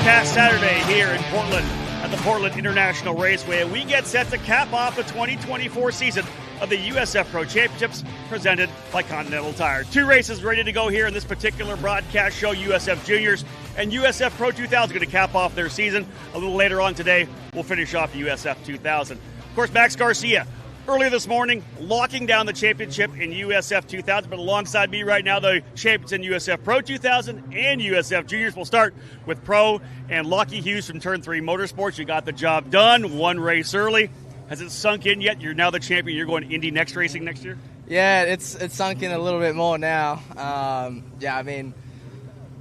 past Saturday here in Portland at the Portland International Raceway, and we get set to cap off the 2024 season of the USF Pro Championships presented by Continental Tire. Two races ready to go here in this particular broadcast show. USF Juniors and USF Pro 2000 going to cap off their season. A little later on today, we'll finish off the USF 2000. Of course, Max Garcia, earlier this morning, locking down the championship in USF 2000, but alongside me right now, the champions in USF Pro 2000 and USF Juniors. We'll start with Pro and Lockie Hughes from Turn 3 Motorsports. You got the job done, one race early. Has it sunk in yet? You're now the champion. You're going Indy Next Racing next year? Yeah, it's sunk in a little bit more now. I mean,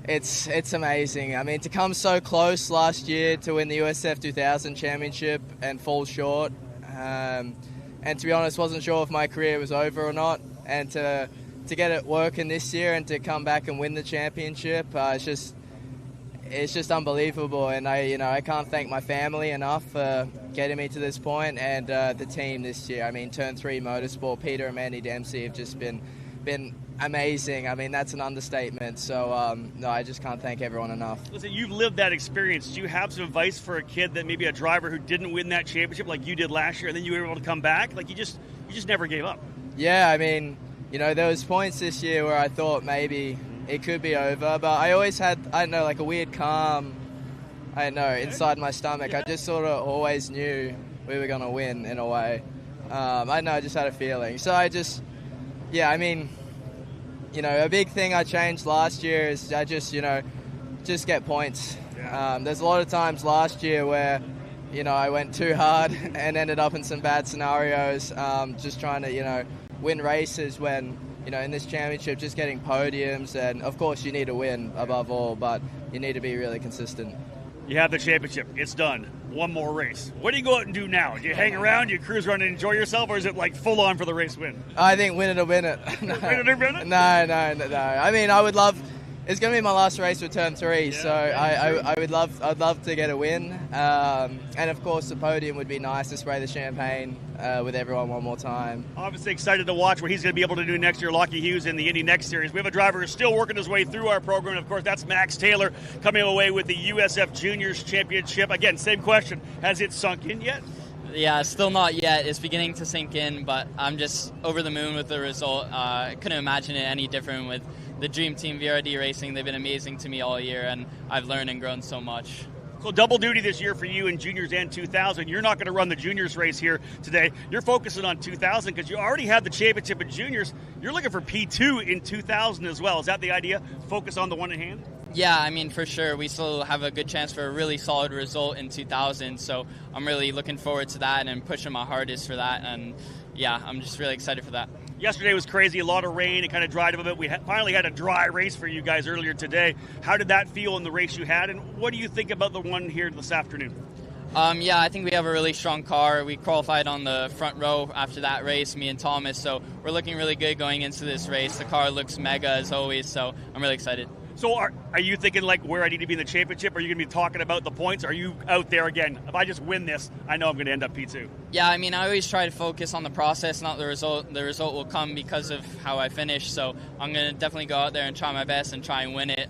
it's amazing. I mean, to come so close last year to win the USF 2000 championship and fall short. And to be honest, wasn't sure if my career was over or not. And to get it working this year and to come back and win the championship, it's just unbelievable. And I can't thank my family enough for getting me to this point, and the team this year. I mean, Turn 3 Motorsport, Peter and Mandy Dempsey have just been amazing. I mean, that's an understatement. So, no, I just can't thank everyone enough. Listen, you've lived that experience. Do you have some advice for a kid that maybe a driver who didn't win that championship like you did last year, and then you were able to come back? Like, you just never gave up. Yeah, I mean, there was points this year where I thought maybe it could be over, but I always had, I don't know, like a weird calm, I don't know, inside my stomach. Yeah. I just sort of always knew we were going to win in a way. I don't know, I just had a feeling. So I just a big thing I changed last year is I just get points. Yeah. There's a lot of times last year where, I went too hard and ended up in some bad scenarios, just trying to, win races when, in this championship, just getting podiums. And, of course, you need to win above all, but you need to be really consistent. You have the championship. It's done. One more race. What do you go out and do now? Do you hang around? Do you cruise around and enjoy yourself? Or is it like full on for the race win? I think win it or win it. No. Win it or win it? No. I mean, I would love... It's going to be my last race with Turn 3, so I'd love to get a win. And, of course, the podium would be nice to spray the champagne with everyone one more time. Obviously excited to watch what he's going to be able to do next year, Lockie Hughes in the Indy Next Series. We have a driver who's still working his way through our program. Of course, that's Max Taylor coming away with the USF Juniors Championship. Again, same question. Has it sunk in yet? Yeah, still not yet. It's beginning to sink in, but I'm just over the moon with the result. I couldn't imagine it any different with the Dream Team VRD Racing. They've been amazing to me all year, and I've learned and grown so much. So double duty this year for you in Juniors and 2000. You're not going to run the Juniors race here today. You're focusing on 2000 because you already had the championship in Juniors. You're looking for P2 in 2000 as well. Is that the idea? Focus on the one in hand? Yeah, I mean, for sure. We still have a good chance for a really solid result in 2000, so I'm really looking forward to that and pushing my hardest for that. And, yeah, I'm just really excited for that. Yesterday was crazy, a lot of rain. It kind of dried up a bit. We finally had a dry race for you guys earlier today. How did that feel in the race you had, and what do you think about the one here this afternoon? Yeah, I think we have a really strong car. We qualified on the front row after that race, me and Thomas, so we're looking really good going into this race. The car looks mega as always, so I'm really excited. So are you thinking, like, where I need to be in the championship? Are you going to be talking about the points? Are you out there again? If I just win this, I know I'm going to end up P2. Yeah, I mean, I always try to focus on the process, not the result. The result will come because of how I finish. So I'm going to definitely go out there and try my best and try and win it.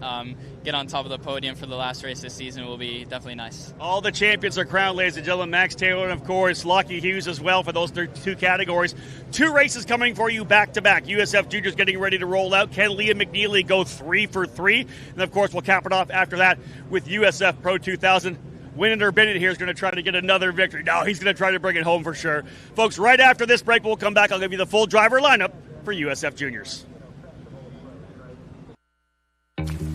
Get on top of the podium for the last race this season will be definitely nice. All the champions are crowned, ladies and gentlemen. Max Taylor and, of course, Lockie Hughes as well for those two categories. Two races coming for you back-to-back. USF Juniors getting ready to roll out. Can Liam McNeely go 3 for 3? And, of course, we'll cap it off after that with USF Pro 2000. Winner Bennett here is going to try to get another victory. No, he's going to try to bring it home for sure. Folks, right after this break, we'll come back. I'll give you the full driver lineup for USF Juniors.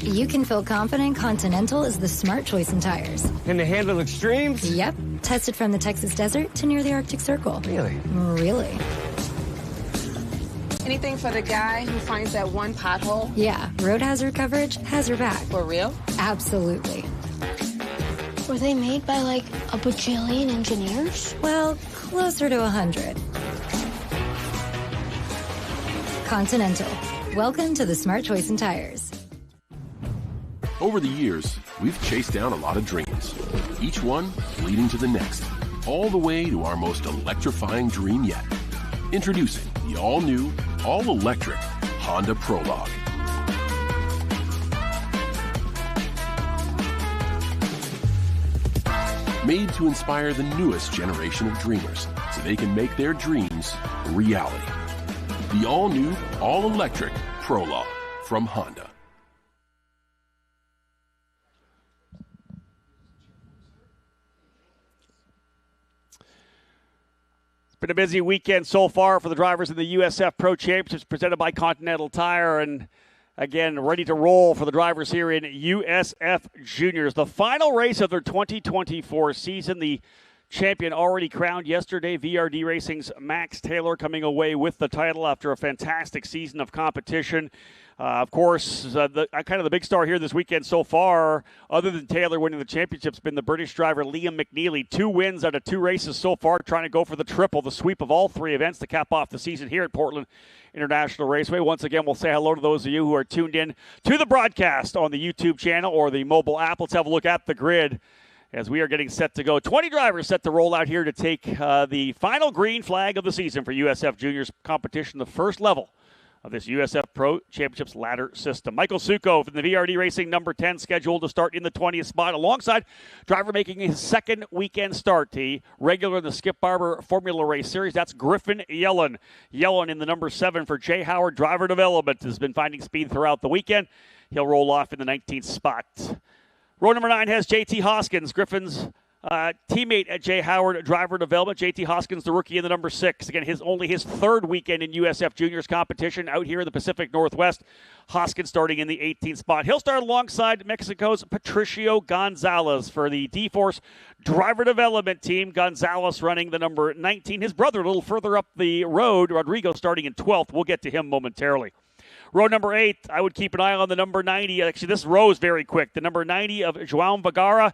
You can feel confident Continental is the smart choice in tires. Can they handle extremes? Yep. Tested from the Texas desert to near the Arctic Circle. Really? Really. Anything for the guy who finds that one pothole? Yeah, road hazard coverage has your back. For real? Absolutely. Were they made by like a bajillion engineers? Well, closer to 100. Continental. Welcome to the smart choice in tires. Over the years, we've chased down a lot of dreams, each one leading to the next, all the way to our most electrifying dream yet. Introducing the all-new, all-electric Honda Prologue. made to inspire the newest generation of dreamers so they can make their dreams reality. The all-new, all-electric Prologue from Honda. Been a busy weekend so far for the drivers in the USF Pro Championships presented by Continental Tire, and again, ready to roll for the drivers here in USF Juniors. The final race of their 2024 season. The champion already crowned yesterday. VRD Racing's Max Taylor coming away with the title after a fantastic season of competition. Of course, the big star here this weekend so far, other than Taylor winning the championship, has been the British driver Liam McNeely. 2 wins out of 2 races so far, trying to go for the triple, the sweep of all 3 events to cap off the season here at Portland International Raceway. Once again, we'll say hello to those of you who are tuned in to the broadcast on the YouTube channel or the mobile app. Let's have a look at the grid as we are getting set to go. 20 drivers set to roll out here to take the final green flag of the season for USF Juniors competition, the first level of this USF Pro Championships ladder system. Michael Suko from the VRD Racing number 10 scheduled to start in the 20th spot alongside driver making his second weekend start. The regular in the Skip Barber Formula Race Series, that's Griffin Yellen. Yellen in the number 7 for Jay Howard Driver Development has been finding speed throughout the weekend. He'll roll off in the 19th spot. Row number 9 has JT Hoskins, Griffin's teammate at Jay Howard Driver Development. JT Hoskins, the rookie in the number 6. Again, only his 3rd weekend in USF Juniors competition out here in the Pacific Northwest. Hoskins starting in the 18th spot. He'll start alongside Mexico's Patricio Gonzalez for the D-Force Driver Development team. Gonzalez running the number 19. His brother a little further up the road, Rodrigo, starting in 12th. We'll get to him momentarily. Row number 8, I would keep an eye on the number 90. Actually, this row is very quick. The number 90 of João Vergara,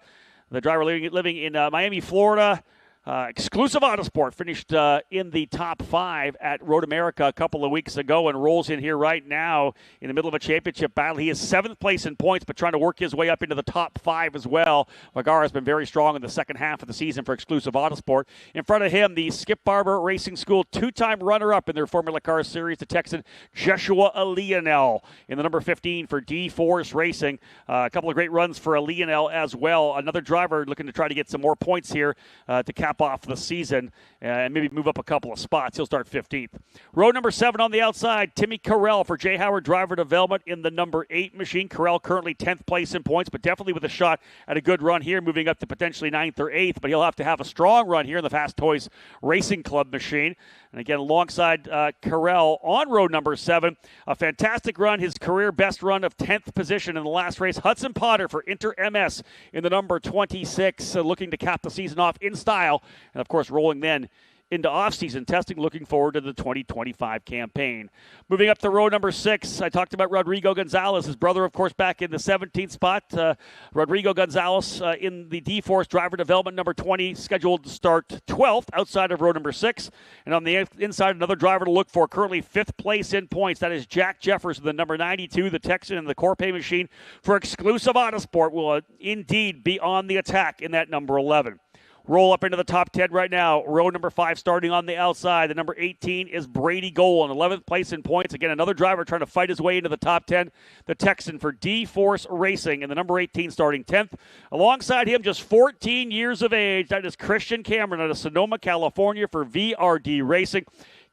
the driver living in Miami, Florida. Exclusive Autosport finished in the top 5 at Road America a couple of weeks ago and rolls in here right now in the middle of a championship battle. He is 7th place in points, but trying to work his way up into the top 5 as well. Vergara has been very strong in the second half of the season for Exclusive Autosport. In front of him, the Skip Barber Racing School 2-time runner-up in their Formula Car Series, the Texan Joshua Leonel in the number 15 for D-Force Racing. A couple of great runs for Leonel as well. Another driver looking to try to get some more points here to cap off the season and maybe move up a couple of spots. He'll start 15th. Row number 7 on the outside, Timmy Carell for Jay Howard Driver Development in the number 8 machine. Carell currently 10th place in points, but definitely with a shot at a good run here, moving up to potentially 9th or 8th, but he'll have to have a strong run here in the Fast Toys Racing Club machine. And again, alongside Carell on row number 7, a fantastic run, his career best run of 10th position in the last race. Hudson Potter for Inter MS in the number 26, looking to cap the season off in style. And, of course, rolling then into off-season testing, looking forward to the 2025 campaign. Moving up to row number 6, I talked about Rodrigo Gonzalez, his brother, of course, back in the 17th spot. Rodrigo Gonzalez in the D-Force Driver Development number 20, scheduled to start 12th outside of row number 6. And on the inside, another driver to look for, currently 5th place in points. That is Jack Jeffers, the number 92, the Texan in the Corpay machine for Exclusive Autosport, will indeed be on the attack in that number 11. Roll up into the top 10 right now. Row number 5 starting on the outside. The number 18 is Brady Gold in 11th place in points. Again, another driver trying to fight his way into the top 10. The Texan for D-Force Racing and the number 18 starting 10th. Alongside him, just 14 years of age, that is Christian Cameron out of Sonoma, California for VRD Racing.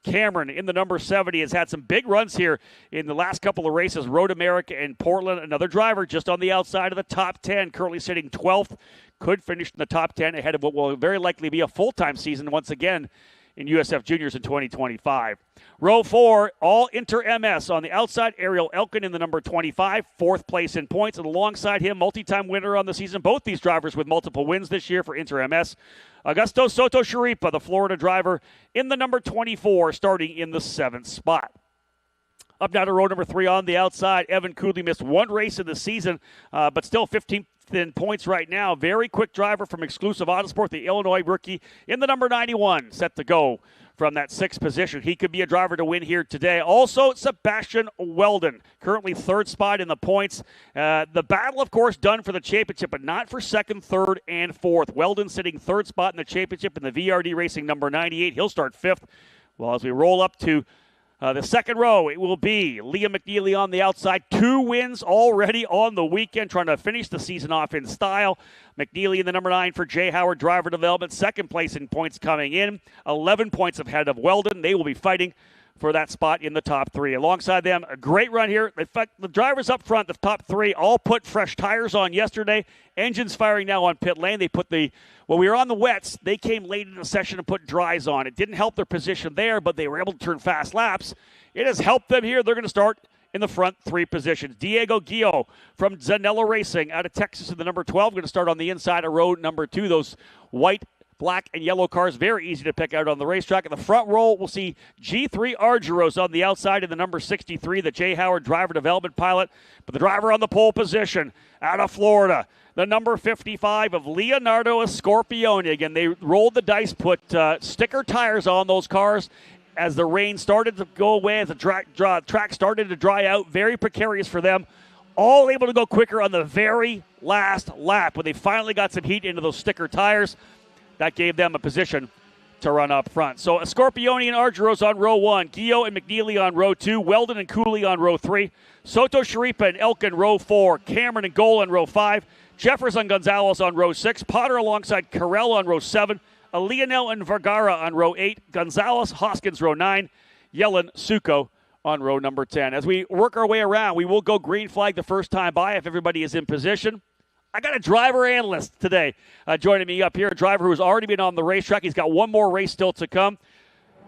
Cameron in the number 70 has had some big runs here in the last couple of races. Road America and Portland, another driver just on the outside of the top 10, currently sitting 12th. Could finish in the top 10 ahead of what will very likely be a full-time season once again in USF Juniors in 2025. Row 4, all Inter MS on the outside. Ariel Elkin in the number 25, 4th place in points. And alongside him, multi-time winner on the season. Both these drivers with multiple wins this year for Inter MS. Augusto Soto Sharipa, the Florida driver, in the number 24, starting in the 7th spot. Up now to row number 3 on the outside. Evan Cooley missed one race in the season, but still 15th in points right now. Very quick driver from Exclusive Autosport, the Illinois rookie in the number 91, set to go from that 6th position. He could be a driver to win here today. Also, Sebastian Weldon, currently 3rd spot in the points. The battle, of course, done for the championship, but not for 2nd, 3rd, and 4th. Weldon sitting 3rd spot in the championship in the VRD Racing number 98. He'll start 5th. Well, as we roll up to The second row, it will be Liam McNeely on the outside. 2 wins already on the weekend, trying to finish the season off in style. McNeely in the number 9 for Jay Howard Driver Development. Second place in points coming in. 11 points ahead of Weldon. They will be fighting for that spot in the top 3. Alongside them, a great run here. In fact, the drivers up front, the top 3, all put fresh tires on yesterday. Engines firing now on pit lane. They put when we were on the wets, they came late in the session and put dries on. It didn't help their position there, but they were able to turn fast laps. It has helped them here. They're going to start in the front 3 positions. Diego Guillo from Zanella Racing out of Texas in the number 12. Going to start on the inside of row number 2. Those white, black, and yellow cars, very easy to pick out on the racetrack. In the front row, we'll see G3 Argyros on the outside in the number 63, the Jay Howard Driver Development pilot. But the driver on the pole position out of Florida, the number 55 of Leonardo Scorpione. Again, they rolled the dice, put sticker tires on those cars as the rain started to go away, as the track started to dry out. Very precarious for them. All able to go quicker on the very last lap when they finally got some heat into those sticker tires. That gave them a position to run up front. So Scorpione and Argyros on row 1. Guillo and McNeely on row 2. Weldon and Cooley on row 3. Soto Sharipa and Elkin row 4. Cameron and Goal on row 5. Jeffers and Gonzalez on row 6. Potter alongside Carell on row 7. Leonel and Vergara on row 8. Gonzalez, Hoskins row 9. Yellen, Suko on row number 10. As we work our way around, we will go green flag the first time by if everybody is in position. I got a driver analyst today joining me up here, a driver who has already been on the racetrack. He's got one more race still to come.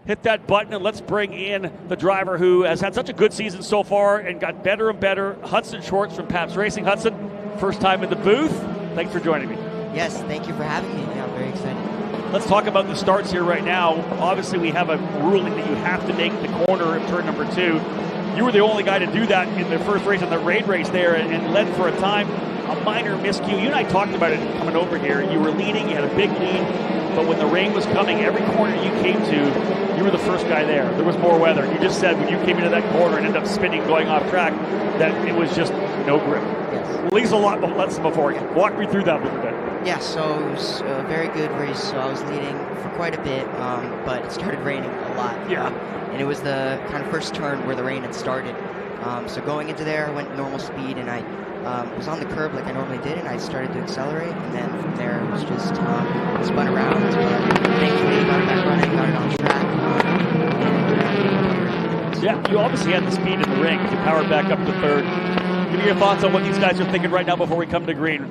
Hit that button and let's bring in the driver who has had such a good season so far and got better and better, Hudson Schwartz from Pabst Racing. Hudson, first time in the booth. Thanks for joining me. Yes, thank you for having me. Yeah, I'm very excited. Let's talk about the starts here right now. Obviously, we have a ruling that you have to make the corner of turn number 2. You were the only guy to do that in the first race, in the raid race there, and led for a time. A minor miscue. You and I talked about it coming over here. You were leading, you had a big lead, but when the rain was coming, every corner you came to, you were the first guy there. There was more weather. You just said when you came into that corner and ended up spinning, going off track, that it was just no grip. Yes. At least a lot less before. Walk me through that a little bit. Yeah, so it was a very good race. So I was leading for quite a bit, but it started raining a lot. Yeah. And it was the kind of first turn where the rain had started. So going into there, I went normal speed, and I was on the curb like I normally did, and I started to accelerate, and then from there it was just spun around, but thankfully got it back running, got it on track. Yeah, you obviously had the speed in the ring. You powered back up to third. Give me your thoughts on what these guys are thinking right now before we come to green.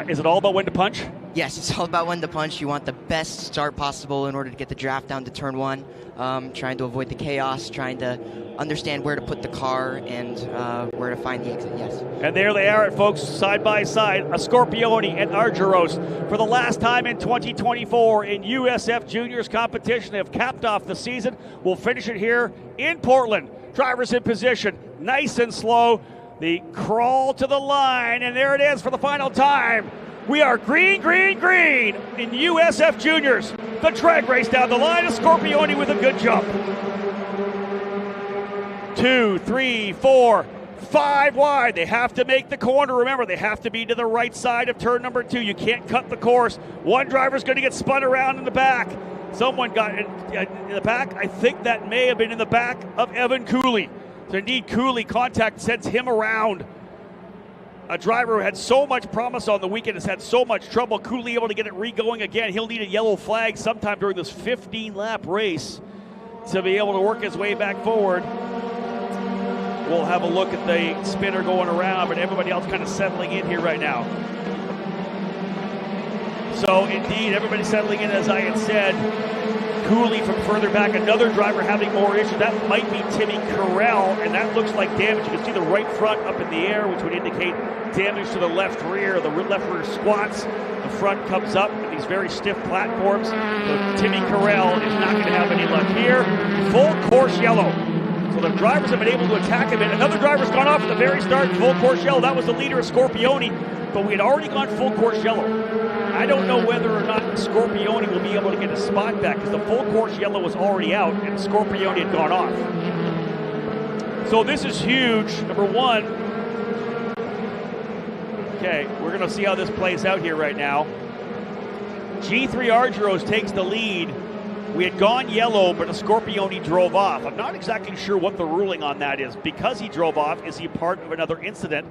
Is it all about when to punch? Yes, it's all about when to punch. You want the best start possible in order to get the draft down to turn 1, trying to avoid the chaos, trying to understand where to put the car and where to find the exit, yes. And there they are, folks, side by side, a Scorpione and Argyros for the last time in 2024 in USF Juniors competition. They have capped off the season. We'll finish it here in Portland. Drivers in position, nice and slow. The crawl to the line, and there it is for the final time. We are green, green, green in USF Juniors. The drag race down the line, a Scorpione with a good jump. 2, 3, 4, 5 wide. They have to make the corner. Remember, they have to be to the right side of turn number 2. You can't cut the course. One driver's going to get spun around in the back. Someone got in the back. I think that may have been in the back of Evan Cooley. So indeed, Cooley contact sends him around. A driver who had so much promise on the weekend has had so much trouble. Cooley able to get it re-going again. He'll need a yellow flag sometime during this 15-lap race to be able to work his way back forward. We'll have a look at the spinner going around, but everybody else kind of settling in here right now. So indeed, everybody settling in, as I had said. Cooley from further back, another driver having more issues. That might be Timmy Carell, and that looks like damage. You can see the right front up in the air, which would indicate damage to the left rear. The left rear squats, the front comes up with these very stiff platforms. So Timmy Carell is not going to have any luck here. Full course yellow. So the drivers have been able to attack him. And another driver's gone off at the very start, full course yellow. That was the leader of Scorpione, but we had already gone full course yellow. I don't know whether or not Scorpione will be able to get a spot back because the full course yellow was already out and Scorpione had gone off. So this is huge. Number 1. Okay, we're going to see how this plays out here right now. G3 Argyros takes the lead We had gone yellow, but a Scorpione drove off. I'm not exactly sure what the ruling on that is. Because he drove off, is he part of another incident?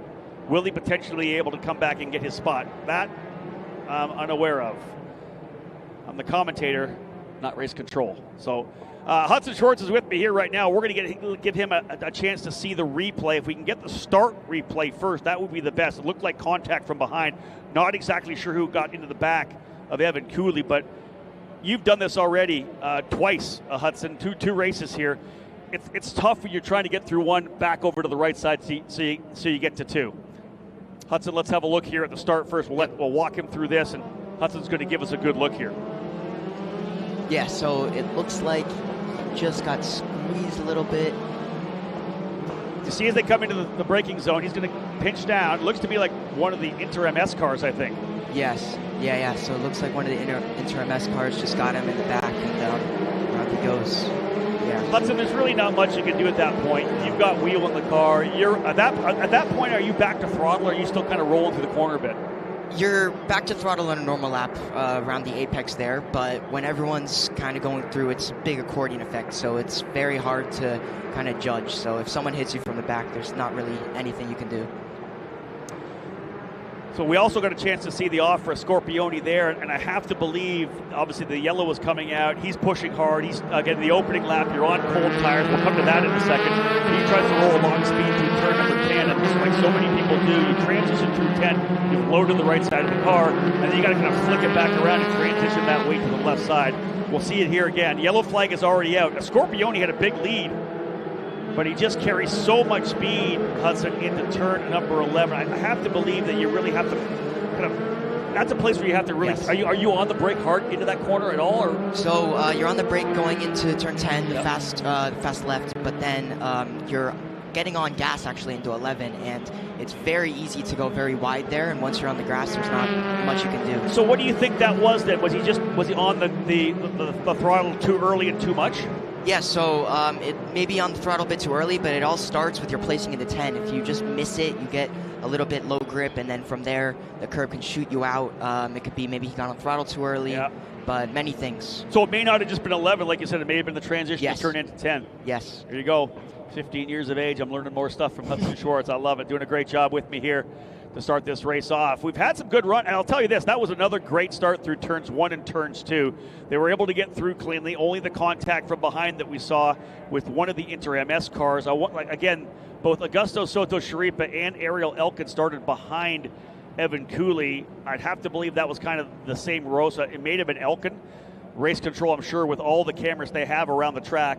Will he potentially be able to come back and get his spot? That I'm unaware of. I'm the commentator, not race control. So Hudson Schwartz is with me here right now. We're going to give him a chance to see the replay. If we can get the start replay first, that would be the best. It looked like contact from behind. Not exactly sure who got into the back of Evan Cooley, but you've done this already twice, Hudson, two races here. It's tough when you're trying to get through one back over to the right side so you get to two. Hudson, let's have a look here at the start first. We'll walk him through this, and Hudson's going to give us a good look here. Yeah, so it looks like he just got squeezed a little bit. You see as they come into the braking zone, he's going to pinch down. Looks to be like one of the Inter-MS cars, I think. Yes, yeah. So it looks like one of the Inter-MS cars just got him in the back, and around he goes. Yeah. Hudson, there's really not much you can do at that point. You've got wheel in the car. You're at that point. Are you back to throttle, or are you still kind of rolling through the corner a bit? You're back to throttle on a normal lap around the apex there, but when everyone's kind of going through, it's a big accordion effect, so it's very hard to kind of judge. So if someone hits you from the back, there's not really anything you can do. So we also got a chance to see the off for a Scorpione there, and I have to believe, obviously the yellow was coming out. He's pushing hard. He's getting the opening lap. You're on cold tires. We'll come to that in a second. He tries to roll along speed through turn number 10, and just like so many people do, you transition through 10, you've loaded the right side of the car, and then you got to kind of flick it back around and transition that way to the left side. We'll see it here again. Yellow flag is already out. A Scorpione had a big lead, but he just carries so much speed, Hudson, into turn number 11. I have to believe that you really have to kind of, that's a place where you have to really, yes. Are you on the brake hard into that corner at all? Or? So you're on the brake going into turn 10, the fast left, but then you're getting on gas actually into 11, and it's very easy to go very wide there, and once you're on the grass, there's not much you can do. So what do you think that was then? Was he on the throttle too early and too much? Yeah, so it may be on the throttle a bit too early, but it all starts with your placing into 10. If you just miss it, you get a little bit low grip, and then from there, the curb can shoot you out. It could be maybe he got on the throttle too early, but many things. So it may not have just been 11, like you said, it may have been the transition to turn into 10. Yes. Here you go. 15 years of age, I'm learning more stuff from Hudson Schwartz. I love it. Doing a great job with me here to start this race off. We've had some good run, and I'll tell you this, that was another great start through turns 1 and turns 2. They were able to get through cleanly. Only the contact from behind that we saw with one of the Inter-MS cars. Again, both Augusto Soto Sharipa and Ariel Elkin started behind Evan Cooley. I'd have to believe that was kind of the same row, so it may have been Elkin. Race control, I'm sure, with all the cameras they have around the track.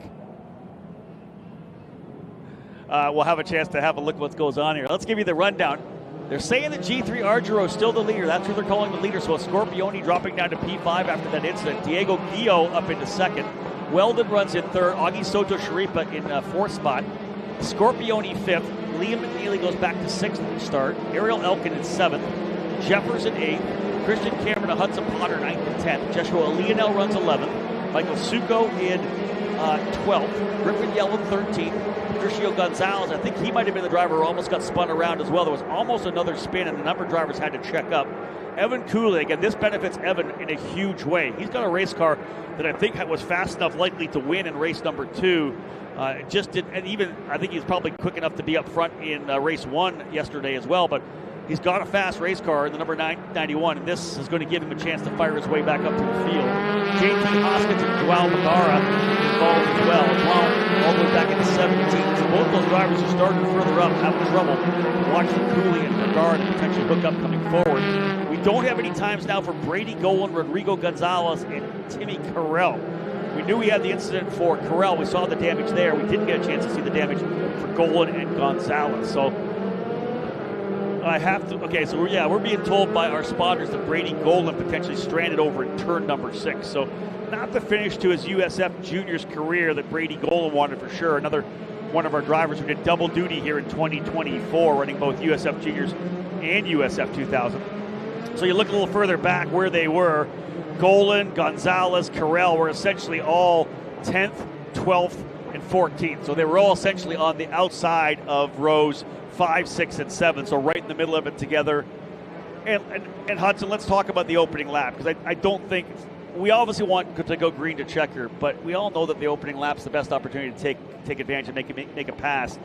We'll have a chance to have a look at what goes on here. Let's give you the rundown. They're saying that G3 Argiro is still the leader. That's who they're calling the leader. So a Scorpione dropping down to P5 after that incident. Diego Guillo up into second. Weldon runs in third. Augie Soto Sharipa in fourth spot. Scorpione fifth. Liam McNeely goes back to sixth at the start. Ariel Elkin in seventh. Jefferson eighth. Christian Cameron and Hudson Potter ninth and 10th. Joshua Leonel runs 11th. Michael Succo in 12th. Griffin Yellen 13th. Patricio Gonzalez, I think he might have been the driver who almost got spun around as well. There was almost another spin, and the number of drivers had to check up. Evan Cooley, again, this benefits Evan in a huge way. He's got a race car that I think was fast enough likely to win in race number 2. Just did, and even I think he's probably quick enough to be up front in race 1 yesterday as well. But he's got a fast race car in the number 991, and this is going to give him a chance to fire his way back up to the field. JT Hoskins and Joao Magara involved as well. All the way back in the 17. So both those drivers are starting further up, having trouble watching Cooley and Magara to potentially hook up coming forward. We don't have any times now for Brady Golan, Rodrigo Gonzalez, and Timmy Carell. We knew we had the incident for Carell. We saw the damage there. We didn't get a chance to see the damage for Golan and Gonzalez. So I have to, okay, so we're being told by our spotters that Brady Golan potentially stranded over in turn number 6. So not the finish to his USF Juniors career that Brady Golan wanted for sure. Another one of our drivers who did double duty here in 2024, running both USF Juniors and USF 2000. So you look a little further back where they were. Golan, Gonzalez, Carell were essentially all 10th, 12th, and 14th. So they were all essentially on the outside of rows 5, 6, and 7, so right in the middle of it together. And Hudson, let's talk about the opening lap, because I don't think we obviously want to go green to checker, but we all know that the opening lap's the best opportunity to take advantage and make a pass.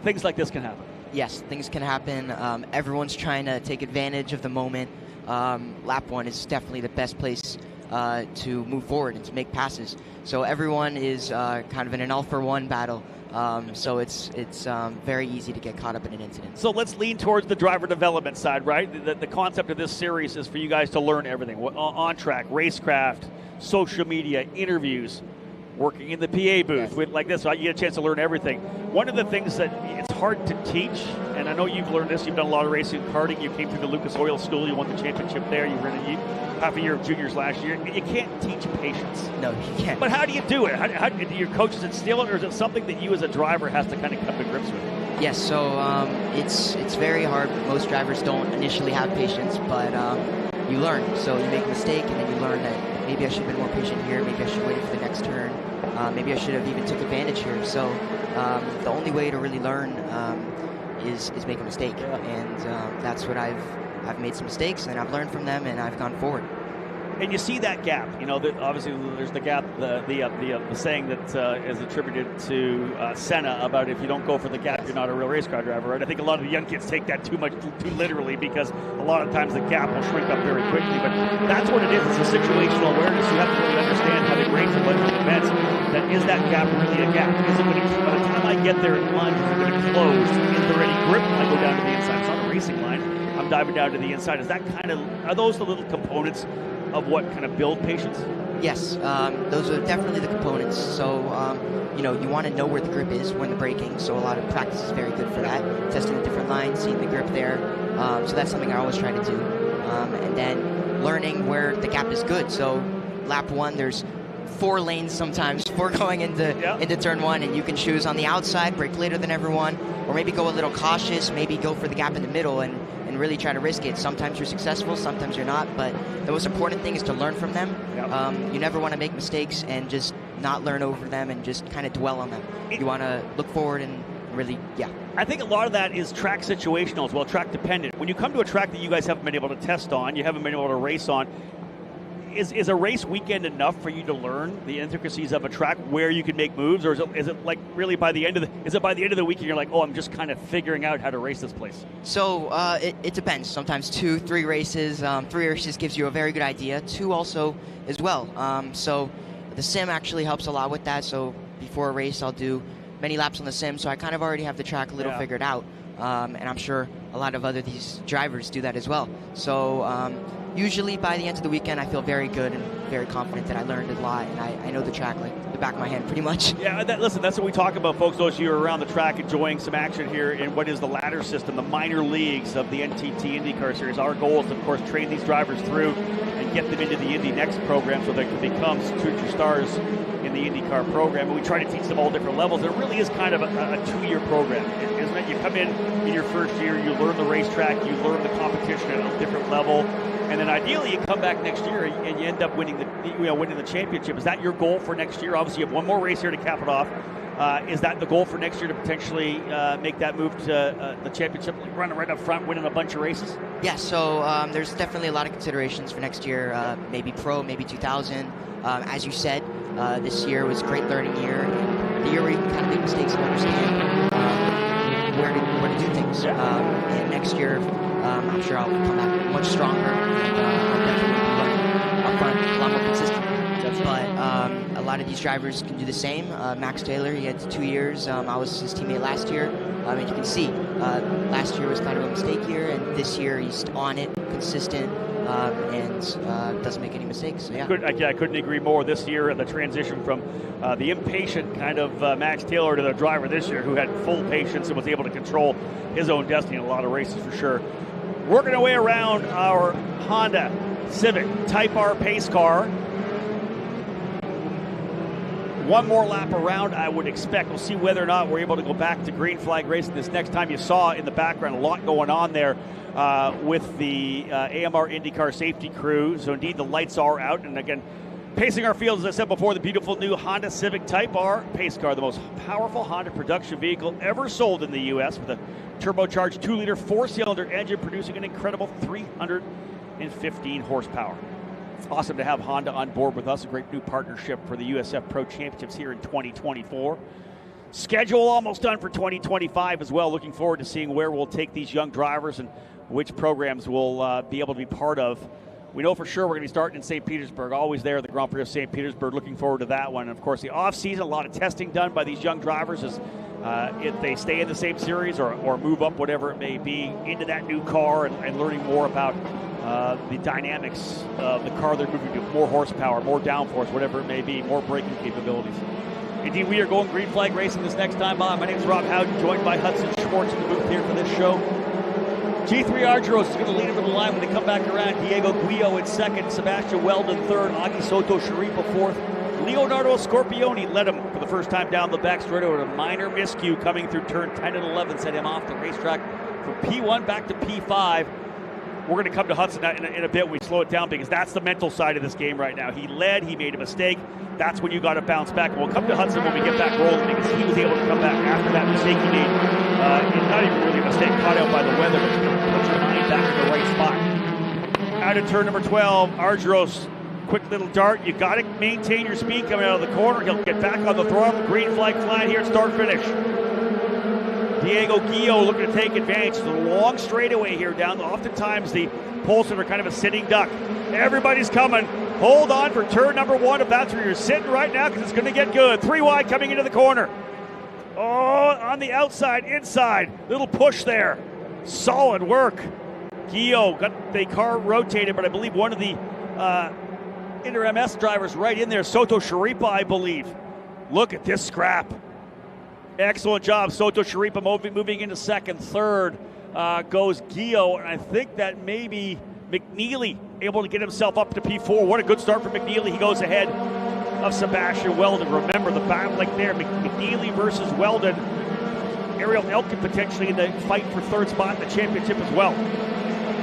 Things like this can happen. Yes, things can happen. Everyone's trying to take advantage of the moment. Lap 1 is definitely the best place to move forward and to make passes. So everyone is kind of in an all-for-one battle. So it's very easy to get caught up in an incident. So let's lean towards the driver development side, right? The concept of this series is for you guys to learn everything. On track, racecraft, social media, interviews, working in the PA booth with like this, so you get a chance to learn everything. One of the things that it's hard to teach, and I know you've learned this, you've done a lot of racing karting, you came through the Lucas Oil School, you won the championship there, you ran half a year of juniors last year. You can't teach patience. No, you can't. But how do you do it? How do your coaches instill it, or is it something that you as a driver has to kind of come to grips with? Yes, so it's very hard. Most drivers don't initially have patience, but you learn. So you make a mistake, and then you learn that maybe I should have been more patient here, maybe I should wait for the next turn, maybe I should have even took advantage here. So the only way to really learn is make a mistake, and that's what I've made some mistakes, and I've learned from them, and I've gone forward. And you see that gap. You know, obviously there's the gap, the saying that is attributed to Senna about if you don't go for the gap, you're not a real race car driver, right? I think a lot of the young kids take that too literally, because a lot of times the gap will shrink up very quickly. But that's what it is. It's a situational awareness. You have to really understand, having raced a bunch of events, that is that gap really a gap? Is it going to, by the time I get there and lunge, is it going to close? Is there any grip when I go down to the inside? It's not a racing line. I'm diving down to the inside. Is that are those the little components of what kind of build patience? Yes, those are definitely the components. So, you want to know where the grip is when the braking. So a lot of practice is very good for that. Testing the different lines, seeing the grip there. So that's something I always try to do. And then learning where the gap is good. So lap 1, there's 4 lanes sometimes before going into turn 1, and you can choose on the outside, brake later than everyone, or maybe go a little cautious, maybe go for the gap in the middle and really try to risk it. Sometimes you're successful, sometimes you're not, but the most important thing is to learn from them. You never want to make mistakes and just not learn over them and just kind of dwell on them. You want to look forward and really, I think a lot of that is track situational as well, track dependent. When you come to a track that you guys haven't been able to test on, you haven't been able to race on, is a race weekend enough for you to learn the intricacies of a track where you can make moves, or is it like really by the end of the week and you're like, oh, I'm just kind of figuring out how to race this place? So it depends. Sometimes 2, 3 races. 3 races gives you a very good idea. 2 also as well. So the sim actually helps a lot with that. So before a race, I'll do many laps on the sim, so I kind of already have the track a little figured out. And I'm sure a lot of these drivers do that as well. So usually by the end of the weekend, I feel very good and very confident that I learned a lot, and I know the track like the back of my hand pretty much. Yeah, listen, that's what we talk about, folks. Those of you who are around the track enjoying some action here in what is the ladder system, the minor leagues of the NTT IndyCar Series. Our goal is, of course, train these drivers through and get them into the Indy Next program so they can become future stars in the IndyCar program. And we try to teach them all different levels. It really is kind of a 2-year program, isn't it? You come in your first year, you learn the racetrack, you learn the competition at a different level, and then ideally you come back next year and you end up winning the championship. Is that your goal for next year? Obviously, you have one more race here to cap it off. Is that the goal for next year, to potentially make that move to the championship, run right up front, winning a bunch of races? Yeah, so there's definitely a lot of considerations for next year. Maybe pro, maybe 2000. As you said, this year was a great learning year, and the year where you can kind of make mistakes and understand where to do things. And next year, I'm sure I'll come back much stronger, and I'll definitely be running up front a lot more consistent. But a lot of these drivers can do the same. Max Taylor, he had 2 years. I was his teammate last year. And you can see, last year was kind of a mistake year, and this year he's on it, consistent, and doesn't make any mistakes. So, I couldn't agree more. This year, the transition from the impatient kind of Max Taylor to the driver this year who had full patience and was able to control his own destiny in a lot of races for sure. Working our way around our Honda Civic Type R pace car. One more lap around, I would expect. We'll see whether or not we're able to go back to green flag racing this next time. You saw in the background a lot going on there with the AMR IndyCar safety crew. So indeed, the lights are out. And again, pacing our field, as I said before, the beautiful new Honda Civic Type R pace car, the most powerful Honda production vehicle ever sold in the U.S. with a turbocharged 2-liter 4-cylinder engine producing an incredible 315 horsepower. Awesome to have Honda on board with us. A great new partnership for the USF Pro Championships here in 2024. Schedule almost done for 2025 as well. Looking forward to seeing where we'll take these young drivers and which programs we'll be able to be part of. We know for sure we're going to be starting in St. Petersburg, always there at the Grand Prix of St. Petersburg. Looking forward to that one. And of course, the off-season, a lot of testing done by these young drivers as if they stay in the same series or move up, whatever it may be, into that new car and learning more about the dynamics of the car they're moving to. More horsepower, more downforce, whatever it may be, more braking capabilities. Indeed, we are going green flag racing this next time by. My name is Rob Howden, joined by Hudson Schwartz in the booth here for this show. G3 Argyros is going to lead into the line when they come back around. Diego Guillo in second, Sebastian Weldon third, Augie Soto Sharipa fourth. Leonardo Scorpioni led him for the first time down the back straight with a minor miscue coming through turn 10 and 11, set him off the racetrack from P1 back to P5. We're going to come to Hudson in a bit when we slow it down because that's the mental side of this game right now. He led, he made a mistake. That's when you got to bounce back. And we'll come to Hudson when we get back rolling because he was able to come back after that mistake he made. Not even really a mistake, caught out by the weather, but put your mind back in the right spot. Out of turn number 12, Argyros, quick little dart. You got to maintain your speed coming out of the corner. He'll get back on the throttle. Green flag flying here at start finish. Diego Guillo looking to take advantage. It's a long straightaway here down. Oftentimes the Polson are kind of a sitting duck. Everybody's coming. Hold on for turn number 1 if that's where you're sitting right now because it's going to get good. 3 wide coming into the corner. Oh, on the outside, inside. Little push there. Solid work. Guillo got the car rotated, but I believe one of the Inter-MS drivers right in there. Soto Sharipa, I believe. Look at this scrap. Excellent job. Soto Sharipa moving into second. Third goes Guillo. And I think that maybe McNeely able to get himself up to P4. What a good start for McNeely. He goes ahead of Sebastian Weldon. Remember the battle like there. McNeely versus Weldon. Ariel Elkin potentially in the fight for third spot in the championship as well.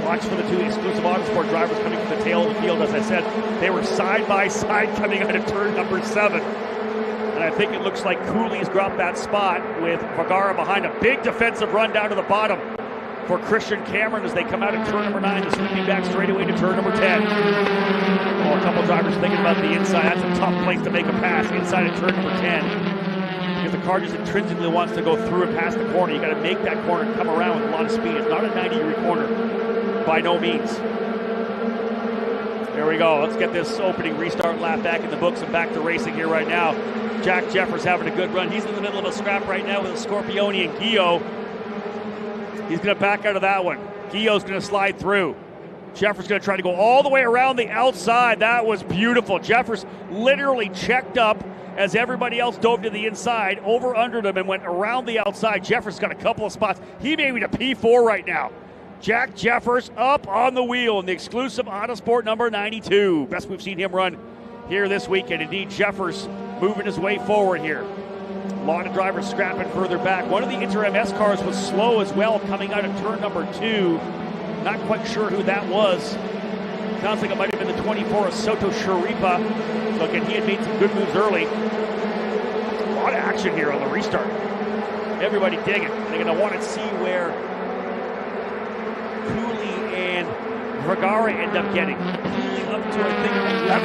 Watch for the two exclusive Autosport drivers coming from the tail of the field. As I said, they were side by side coming out of turn number 7. And I think it looks like Cooley's dropped that spot with Vergara behind a big defensive run down to the bottom for Christian Cameron as they come out of turn number 9, the sweeping back straight away to turn number 10. Well, a couple drivers thinking about the inside. That's a tough place to make a pass inside of turn number 10. Because the car just intrinsically wants to go through and past the corner. You got to make that corner come around with a lot of speed. It's not a 90-degree corner by no means. There we go. Let's get this opening restart lap back in the books and back to racing here right now. Jack Jeffers having a good run. He's in the middle of a scrap right now with a Scorpioni and Guillo. He's going to back out of that one. Guillo's going to slide through. Jeffers going to try to go all the way around the outside. That was beautiful. Jeffers literally checked up as everybody else dove to the inside, over under them, and went around the outside. Jeffers got a couple of spots. He may be to P4 right now. Jack Jeffers up on the wheel in the exclusive Autosport number 92. Best we've seen him run here this weekend. Indeed, Jeffers moving his way forward here. A lot of drivers scrapping further back. One of the Inter-MS cars was slow as well coming out of turn number 2. Not quite sure who that was. Sounds like it might have been the 24 of Soto Sharipa. So again, he had made some good moves early. A lot of action here on the restart. Everybody digging. They're going to want to see where Cooley and Vergara end up getting. Cooley up to, I think,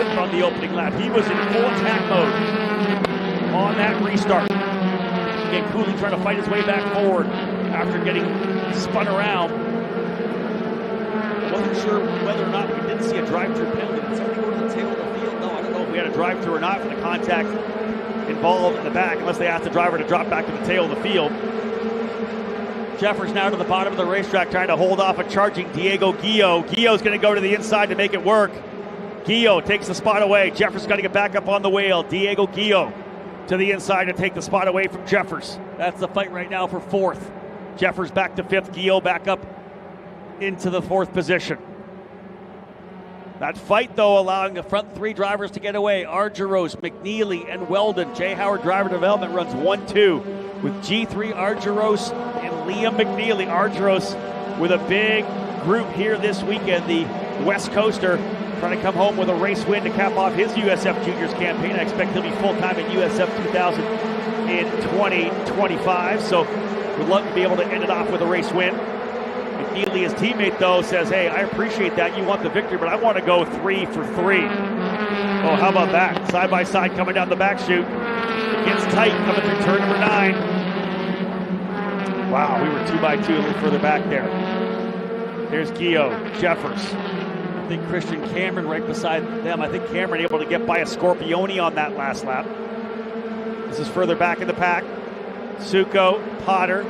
11th on the opening lap. He was in full attack mode on that restart. Again, Cooley trying to fight his way back forward after getting spun around. I wasn't sure whether or not we didn't see a drive-through penalty. Did somebody go to the tail of the field? No, I don't know if we had a drive-through or not for the contact involved in the back, unless they asked the driver to drop back to the tail of the field. Jeffers now to the bottom of the racetrack trying to hold off a charging Diego Guillo. Guillo's going to go to the inside to make it work. Guillo takes the spot away. Jeffers got to get back up on the wheel. Diego Guillo to the inside to take the spot away from Jeffers. That's the fight right now for 4th. Jeffers back to 5th. Guillo back up into the 4th position. That fight, though, allowing the front 3 drivers to get away. Argyros, McNeely, and Weldon. Jay Howard Driver Development runs 1-2 with G3 Argyros and Liam McNeely. Argyros with a big group here this weekend. The West Coaster trying to come home with a race win to cap off his USF Juniors campaign. I expect he'll be full-time at USF 2000 in 2025. So we'd love to be able to end it off with a race win. And McNeely, his teammate, though, says, hey, I appreciate that. You want the victory, but I want to go 3 for 3. Oh, how about that? Side by side coming down the back chute. It gets tight coming through turn number 9. Wow, we were 2 by 2 a little further back there. There's Gio, Jeffers. I think Christian Cameron right beside them. I think Cameron able to get by a Scorpione on that last lap. This is further back in the pack. Suko, Potter,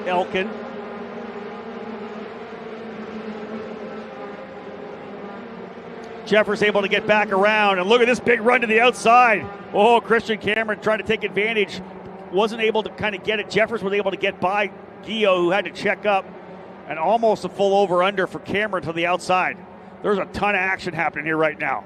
Elkin. Jeffers able to get back around, and look at this big run to the outside. Oh, Christian Cameron trying to take advantage. Wasn't able to kind of get it. Jeffers was able to get by Gio, who had to check up, and almost a full over-under for Cameron to the outside. There's a ton of action happening here right now.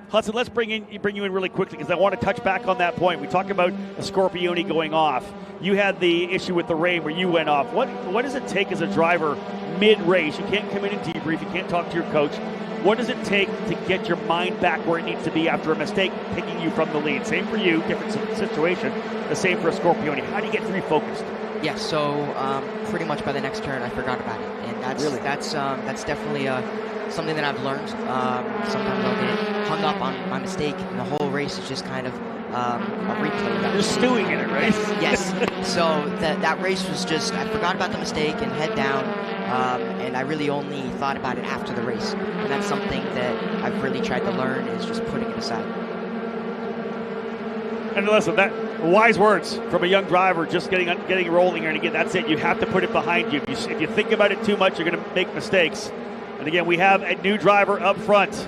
Hudson, let's bring you in really quickly because I want to touch back on that point. We talked about the Scorpione going off. You had the issue with the rain where you went off. What does it take as a driver mid-race? You can't come in and debrief. You can't talk to your coach. What does it take to get your mind back where it needs to be after a mistake taking you from the lead? Same for you, different situation. The same for a Scorpione. How do you get refocused? Yeah, so pretty much by the next turn, I forgot about it, and that's definitely something that I've learned. Sometimes I'll get hung up on my mistake, and the whole race is just kind of a replay of that. You're stewing in it, right? Yes. So that race was just, I forgot about the mistake and head down, and I really only thought about it after the race. And that's something that I've really tried to learn, is just putting it aside. And listen, that wise words from a young driver, just getting rolling here. And again, that's it. You have to put it behind you. If you think about it too much, you're going to make mistakes. And again, we have a new driver up front,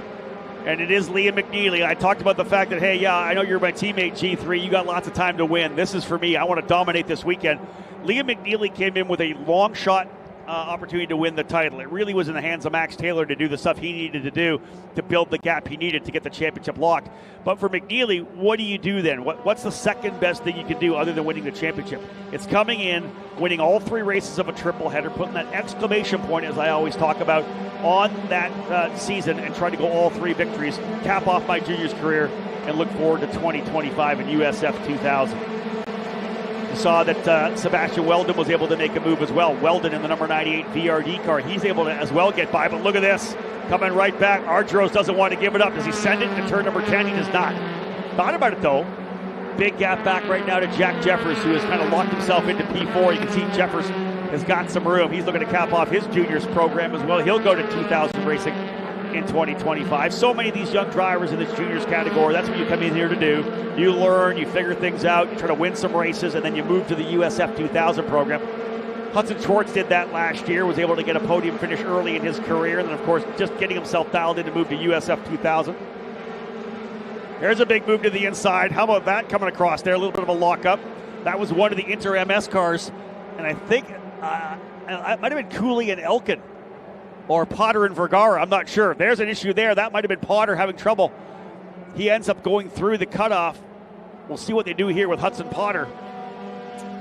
and it is Liam McNeely. I talked about the fact that, hey, yeah, I know you're my teammate, G3. You got lots of time to win. This is for me. I want to dominate this weekend. Liam McNeely came in with a long shot opportunity to win the title. It really was in the hands of Max Taylor to do the stuff he needed to do to build the gap he needed to get the championship locked. But for McNeely, what do you do then? What's the second best thing you can do other than winning the championship? It's coming in, winning all 3 races of a triple header, putting that exclamation point, as I always talk about, on that season, and trying to go all 3 victories, cap off my juniors career, and look forward to 2025 in USF 2000. You saw that Sebastian Weldon was able to make a move as well. Weldon in the number 98 VRD car. He's able to as well get by, but look at this. Coming right back. Argyros doesn't want to give it up. Does he send it to turn number 10? He does not. Thought about it, though. Big gap back right now to Jack Jeffers, who has kind of locked himself into P4. You can see Jeffers has got some room. He's looking to cap off his juniors program as well. He'll go to 2000 racing in 2025. So many of these young drivers in this juniors category, that's what you come in here to do. You learn, you figure things out, you try to win some races, and then you move to the USF 2000 program. Hudson Schwartz did that last year, was able to get a podium finish early in his career, and then, of course, just getting himself dialed in to move to USF 2000. There's a big move to the inside. How about that coming across there? A little bit of a lockup. That was one of the Inter-MS cars, and I think it might have been Cooley and Elkin, or Potter and Vergara, I'm not sure. There's an issue there. That might have been Potter having trouble. He ends up going through the cutoff. We'll see what they do here with Hudson Potter,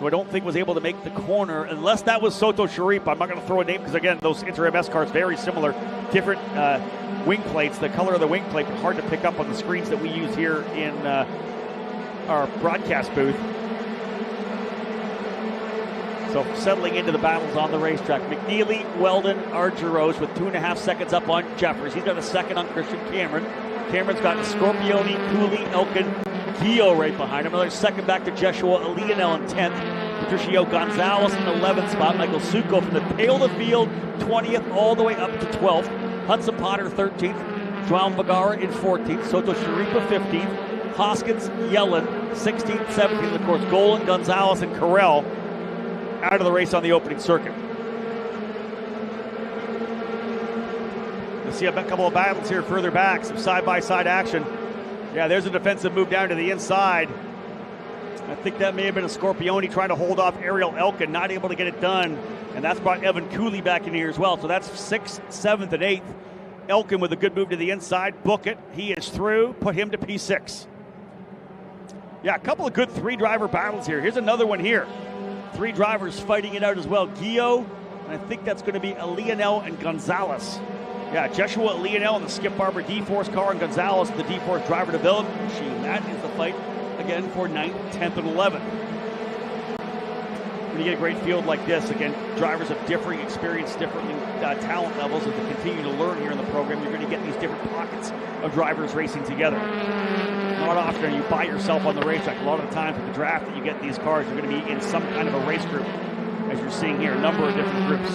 who I don't think was able to make the corner, unless that was Soto Sharif. I'm not going to throw a name because, again, those Inter-MS cars, very similar. Different wing plates, the color of the wing plate, but hard to pick up on the screens that we use here in our broadcast booth. So settling into the battles on the racetrack. McNeely, Weldon, Argyros with 2.5 seconds up on Jeffers. He's got a second on Christian Cameron. Cameron's got Scorpione, Cooley, Elkin, Gio right behind him. Another second back to Joshua Leonel in 10th. Patricio Gonzalez in 11th spot. Michael Suko from the tail of the field, 20th all the way up to 12th. Hudson Potter 13th. João Vergara in 14th. Soto Sharipa 15th. Hoskins, Yellen 16th, 17th. Of course, Golan, Gonzalez, and Carell out of the race on the opening circuit. You'll see a couple of battles here further back, some side-by-side action. Yeah, there's a defensive move down to the inside. I think that may have been a Scorpione trying to hold off Ariel Elkin, not able to get it done. And that's brought Evan Cooley back in here as well. So that's 6th, 7th, and 8th. Elkin with a good move to the inside. Book it. He is through. Put him to P6. Yeah, a couple of good 3-driver battles here. Here's another one here. 3 drivers fighting it out as well. Gio, and I think that's going to be Leonel and Gonzalez. Yeah, Joshua Leonel in the Skip Barber D-Force car, and Gonzalez the D-Force driver development machine. That is the fight, again, for 9th, 10th, and 11th. when you get a great field like this, again, drivers of differing experience, different talent levels, as they continue to learn here in the program, you're going to get these different pockets of drivers racing together. Not often are you by yourself on the racetrack. A lot of the times with the draft that you get these cars, you're going to be in some kind of a race group, as you're seeing here, a number of different groups.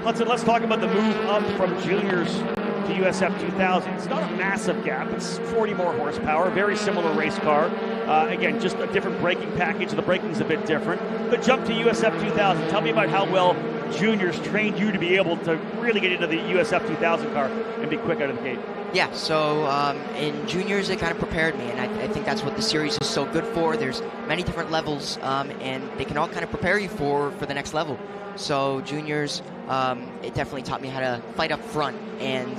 Let's talk about the move up from juniors to USF 2000. It's not a massive gap. It's 40 more horsepower, very similar race car. Again, just a different braking package. The braking's a bit different. The jump to USF 2000. Tell me about how well juniors trained you to be able to really get into the USF 2000 car and be quick out of the gate. Yeah, so in juniors, it kind of prepared me, and I think that's what the series is so good for. There's many different levels, and they can all kind of prepare you for the next level. So juniors, it definitely taught me how to fight up front, and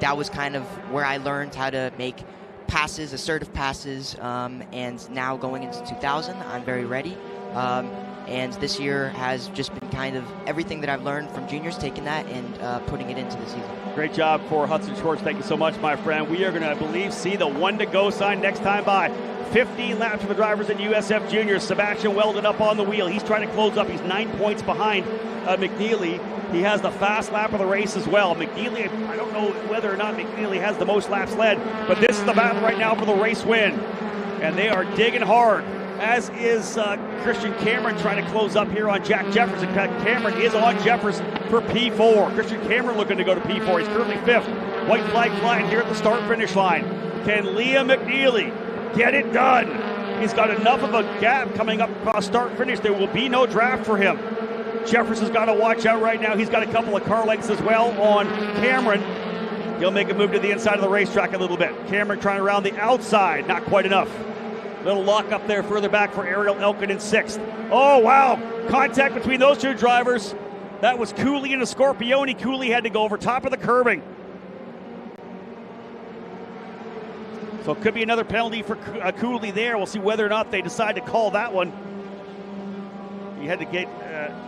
that was kind of where I learned how to make passes, assertive passes, and now going into 2000, I'm very ready. And this year has just been kind of everything that I've learned from juniors, taking that and putting it into the season. Great job for Hudson Schwartz. Thank you so much, my friend. We are going to, I believe, see the 1-to-go sign next time by. 15 laps for the drivers in USF Juniors. Sebastian Weldon up on the wheel. He's trying to close up. He's 9 points behind McNeely. He has the fast lap of the race as well. McNeely, I don't know whether or not McNeely has the most laps led, but this is the battle right now for the race win. And they are digging hard, as is Christian Cameron trying to close up here on Jack Jefferson. Cameron is on Jefferson for P4. Christian Cameron looking to go to P4. He's currently 5th. White flag flying here at the start-finish line. Can Liam McNeely get it done? He's got enough of a gap coming up across start-finish. There will be no draft for him. Jefferson's got to watch out right now. He's got a couple of car lengths as well on Cameron. He'll make a move to the inside of the racetrack a little bit. Cameron trying to round the outside. Not quite enough. Little lock up there further back for Ariel Elkin in 6th. Oh, wow. Contact between those two drivers. That was Cooley and a Scorpione. Cooley had to go over top of the curbing. So it could be another penalty for Cooley there. We'll see whether or not they decide to call that one. He had to get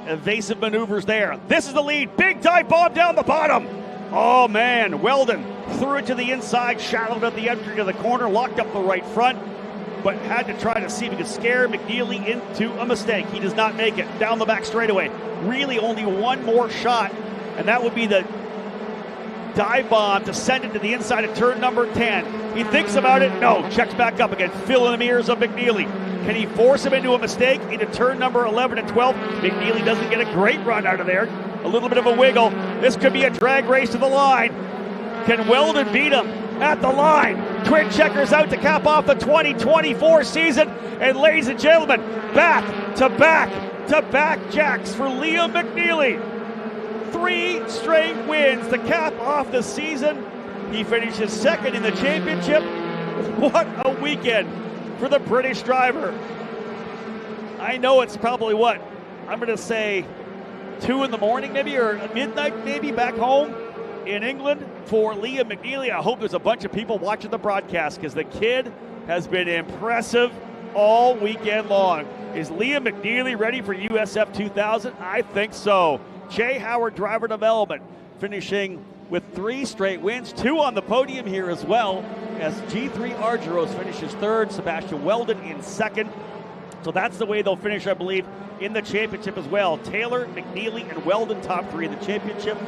evasive maneuvers there. This is the lead. Big dive bomb down the bottom. Oh, man. Weldon threw it to the inside, shadowed at the entry to the corner, locked up the right front, but had to try to see if he could scare McNeely into a mistake. He does not make it. Down the back straightaway. Really only one more shot, and that would be the dive bomb to send it to the inside of turn number 10. He thinks about it. No, checks back up again. Fill in the mirrors of McNeely. Can he force him into a mistake into turn number 11 and 12? McNeely doesn't get a great run out of there. A little bit of a wiggle. This could be a drag race to the line. Can Weldon beat him at the line? Twin checkers out to cap off the 2024 season. And ladies and gentlemen, back to back jacks for Liam McNeely. 3 straight wins to cap off the season. He finishes 2nd in the championship. What a weekend for the British driver. I know it's probably what? I'm going to say 2 in the morning maybe, or midnight maybe, back home in England for Liam McNeely. I hope there's a bunch of people watching the broadcast because the kid has been impressive all weekend long. Is Liam McNeely ready for USF 2000? I think so. Jay Howard Driver Development finishing with 3 straight wins, 2 on the podium here as well, as G3 Argyros finishes 3rd, Sebastian Weldon in 2nd. So that's the way they'll finish, I believe, in the championship as well. Taylor, McNeely, and Weldon top 3 in the championship.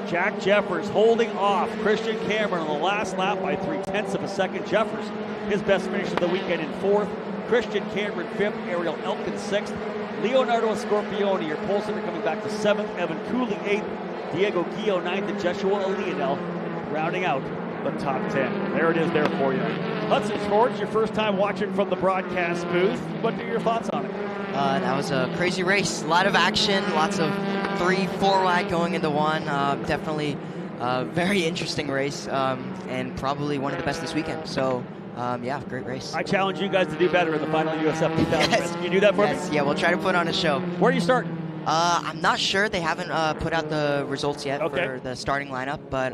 Jack Jeffers holding off Christian Cameron on the last lap by 0.3 of a second. Jeffers, his best finish of the weekend in 4th. Christian Cameron 5th, Ariel Elkin 6th. Leonardo Scorpione, your pole sitter, coming back to 7th. Evan Cooley 8th. Diego Guillo 9th. And Joshua Leonel rounding out the top 10. There it is there for you. Hudson Schwartz, your first time watching from the broadcast booth. What are your thoughts on it? That was a crazy race. A lot of action, lots of 3-4 wide going into 1. Definitely a very interesting race, and probably one of the best this weekend. So, yeah, great race. I challenge you guys to do better in the final USF 2000. Yes. Can you do that for me? Yeah, we'll try to put on a show. Where are you starting? I'm not sure. They haven't put out the results yet for the starting lineup, but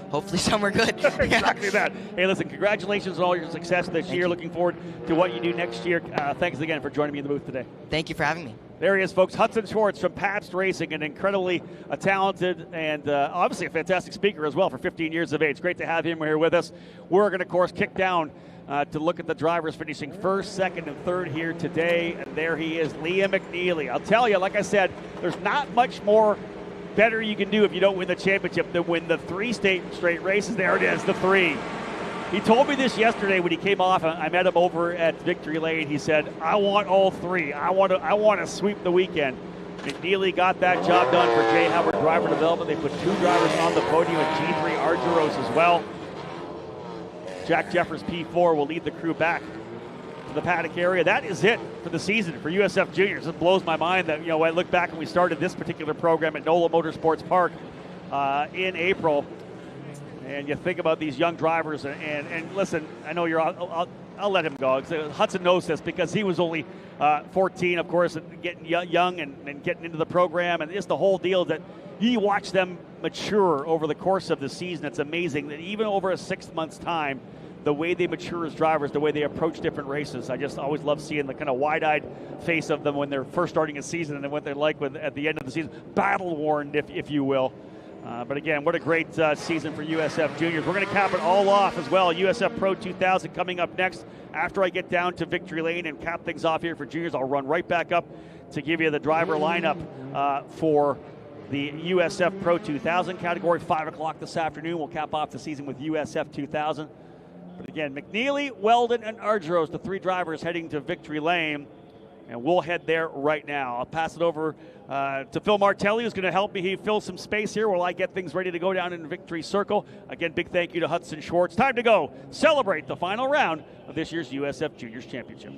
hopefully somewhere good. Exactly that. Hey, listen, congratulations on all your success this year. Looking forward to what you do next year. Thanks again for joining me in the booth today. Thank you for having me. There he is, folks. Hudson Schwartz from Pabst Racing, an incredibly talented and obviously a fantastic speaker as well for 15 years of age. Great to have him here with us. We're going to, of course, kick down to look at the drivers finishing first, second, and third here today. And there he is, Liam McNeely. I'll tell you, like I said, there's not much more better you can do if you don't win the championship than win the 3 straight races. There it is, the 3. He told me this yesterday when he came off. I met him over at Victory Lane. He said, I want all 3. I want to sweep the weekend. McNeely got that job done for Jay Howard Driver Development. They put 2 drivers on the podium at G3 Argyros as well. Jack Jeffers P4 will lead the crew back to the paddock area. That is it for the season for USF Juniors. It blows my mind that, I look back and we started this particular program at NOLA Motorsports Park in April. And you think about these young drivers, and listen, I know I'll let him go. Hudson knows this because he was only 14, of course, and getting young and getting into the program. And it's the whole deal that you watch them mature over the course of the season. It's amazing that even over a 6 months' time, the way they mature as drivers, the way they approach different races. I just always love seeing the kind of wide-eyed face of them when they're first starting a season and then what they're like at the end of the season. Battle-worn, if you will. But again, what a great season for USF Juniors. We're going to cap it all off as well. USF Pro 2000 coming up next. After I get down to Victory Lane and cap things off here for juniors, I'll run right back up to give you the driver lineup for the USF Pro 2000 category. 5 o'clock this afternoon. We'll cap off the season with USF 2000. But again, McNeely, Weldon, and Argyros, the 3 drivers heading to Victory Lane. And we'll head there right now. I'll pass it over to Phil Martelli, who's going to help me fill some space here while I get things ready to go down in Victory Circle. Again, big thank you to Hudson Schwartz. Time to go celebrate the final round of this year's USF Juniors Championship.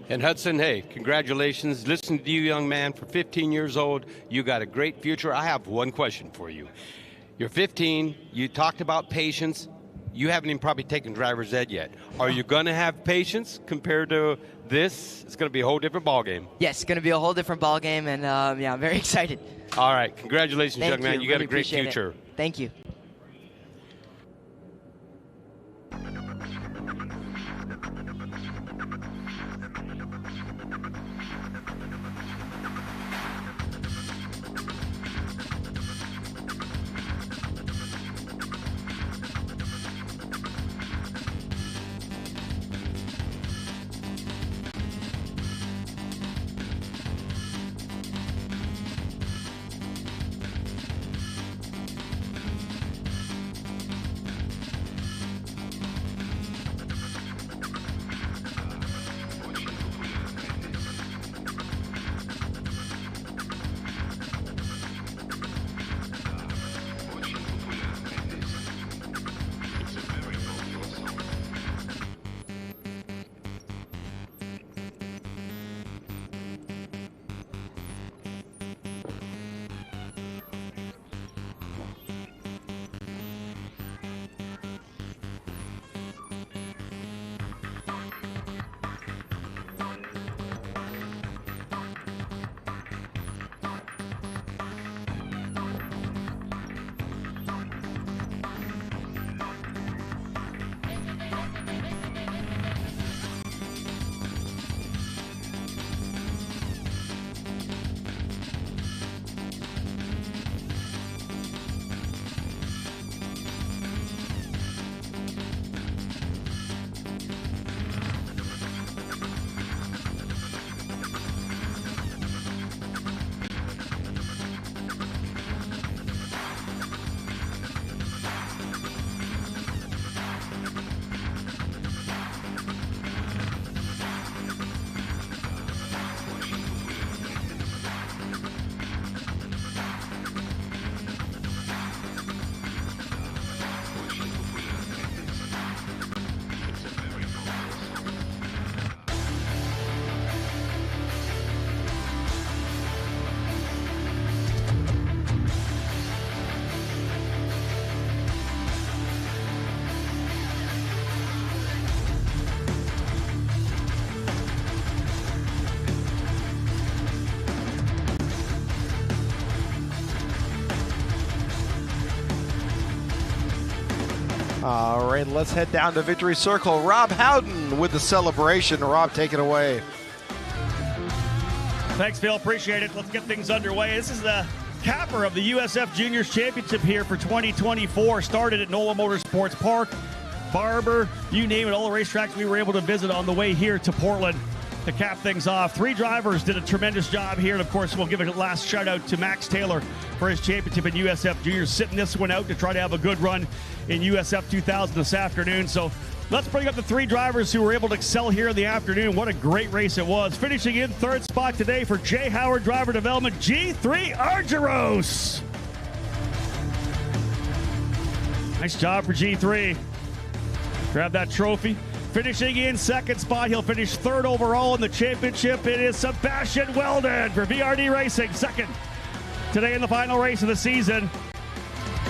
And Hudson, hey, congratulations. Listen to you, young man. For 15 years old, you got a great future. I have one question for you. You're 15. You talked about patience. You haven't even probably taken driver's ed yet. Are you going to have patience compared to this? It's going to be a whole different ballgame. Yes, it's going to be a whole different ballgame, and I'm very excited. All right. Congratulations, young man. You got a great future. Thank you. All right, let's head down to Victory Circle. Rob Howden with the celebration. Rob, take it away. Thanks, Phil. Appreciate it. Let's get things underway. This is the capper of the USF Juniors Championship here for 2024. Started at NOLA Motorsports Park Barber, you name it, all the racetracks we were able to visit on the way here to Portland to cap things off. 3 drivers did a tremendous job here, and of course we'll give a last shout out to Max Taylor for his championship in USF Juniors, sitting this one out to try to have a good run in USF 2000 this afternoon. So let's bring up the 3 drivers who were able to excel here in the afternoon. What a great race it was. Finishing in 3rd spot today for J. Howard Driver Development, G3 Argyros. Nice job for G3. Grab that trophy. Finishing in 2nd spot, he'll finish 3rd overall in the championship. It is Sebastian Weldon for VRD Racing, 2nd today in the final race of the season.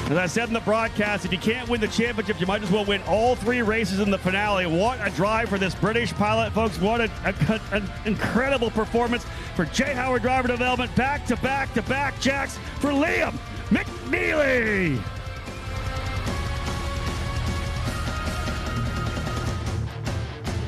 As I said in the broadcast, if you can't win the championship, you might as well win all 3 races in the finale. What a drive for this British pilot, folks. What an incredible performance for J. Howard Driver Development. Back-to-back jacks for Liam McNeely.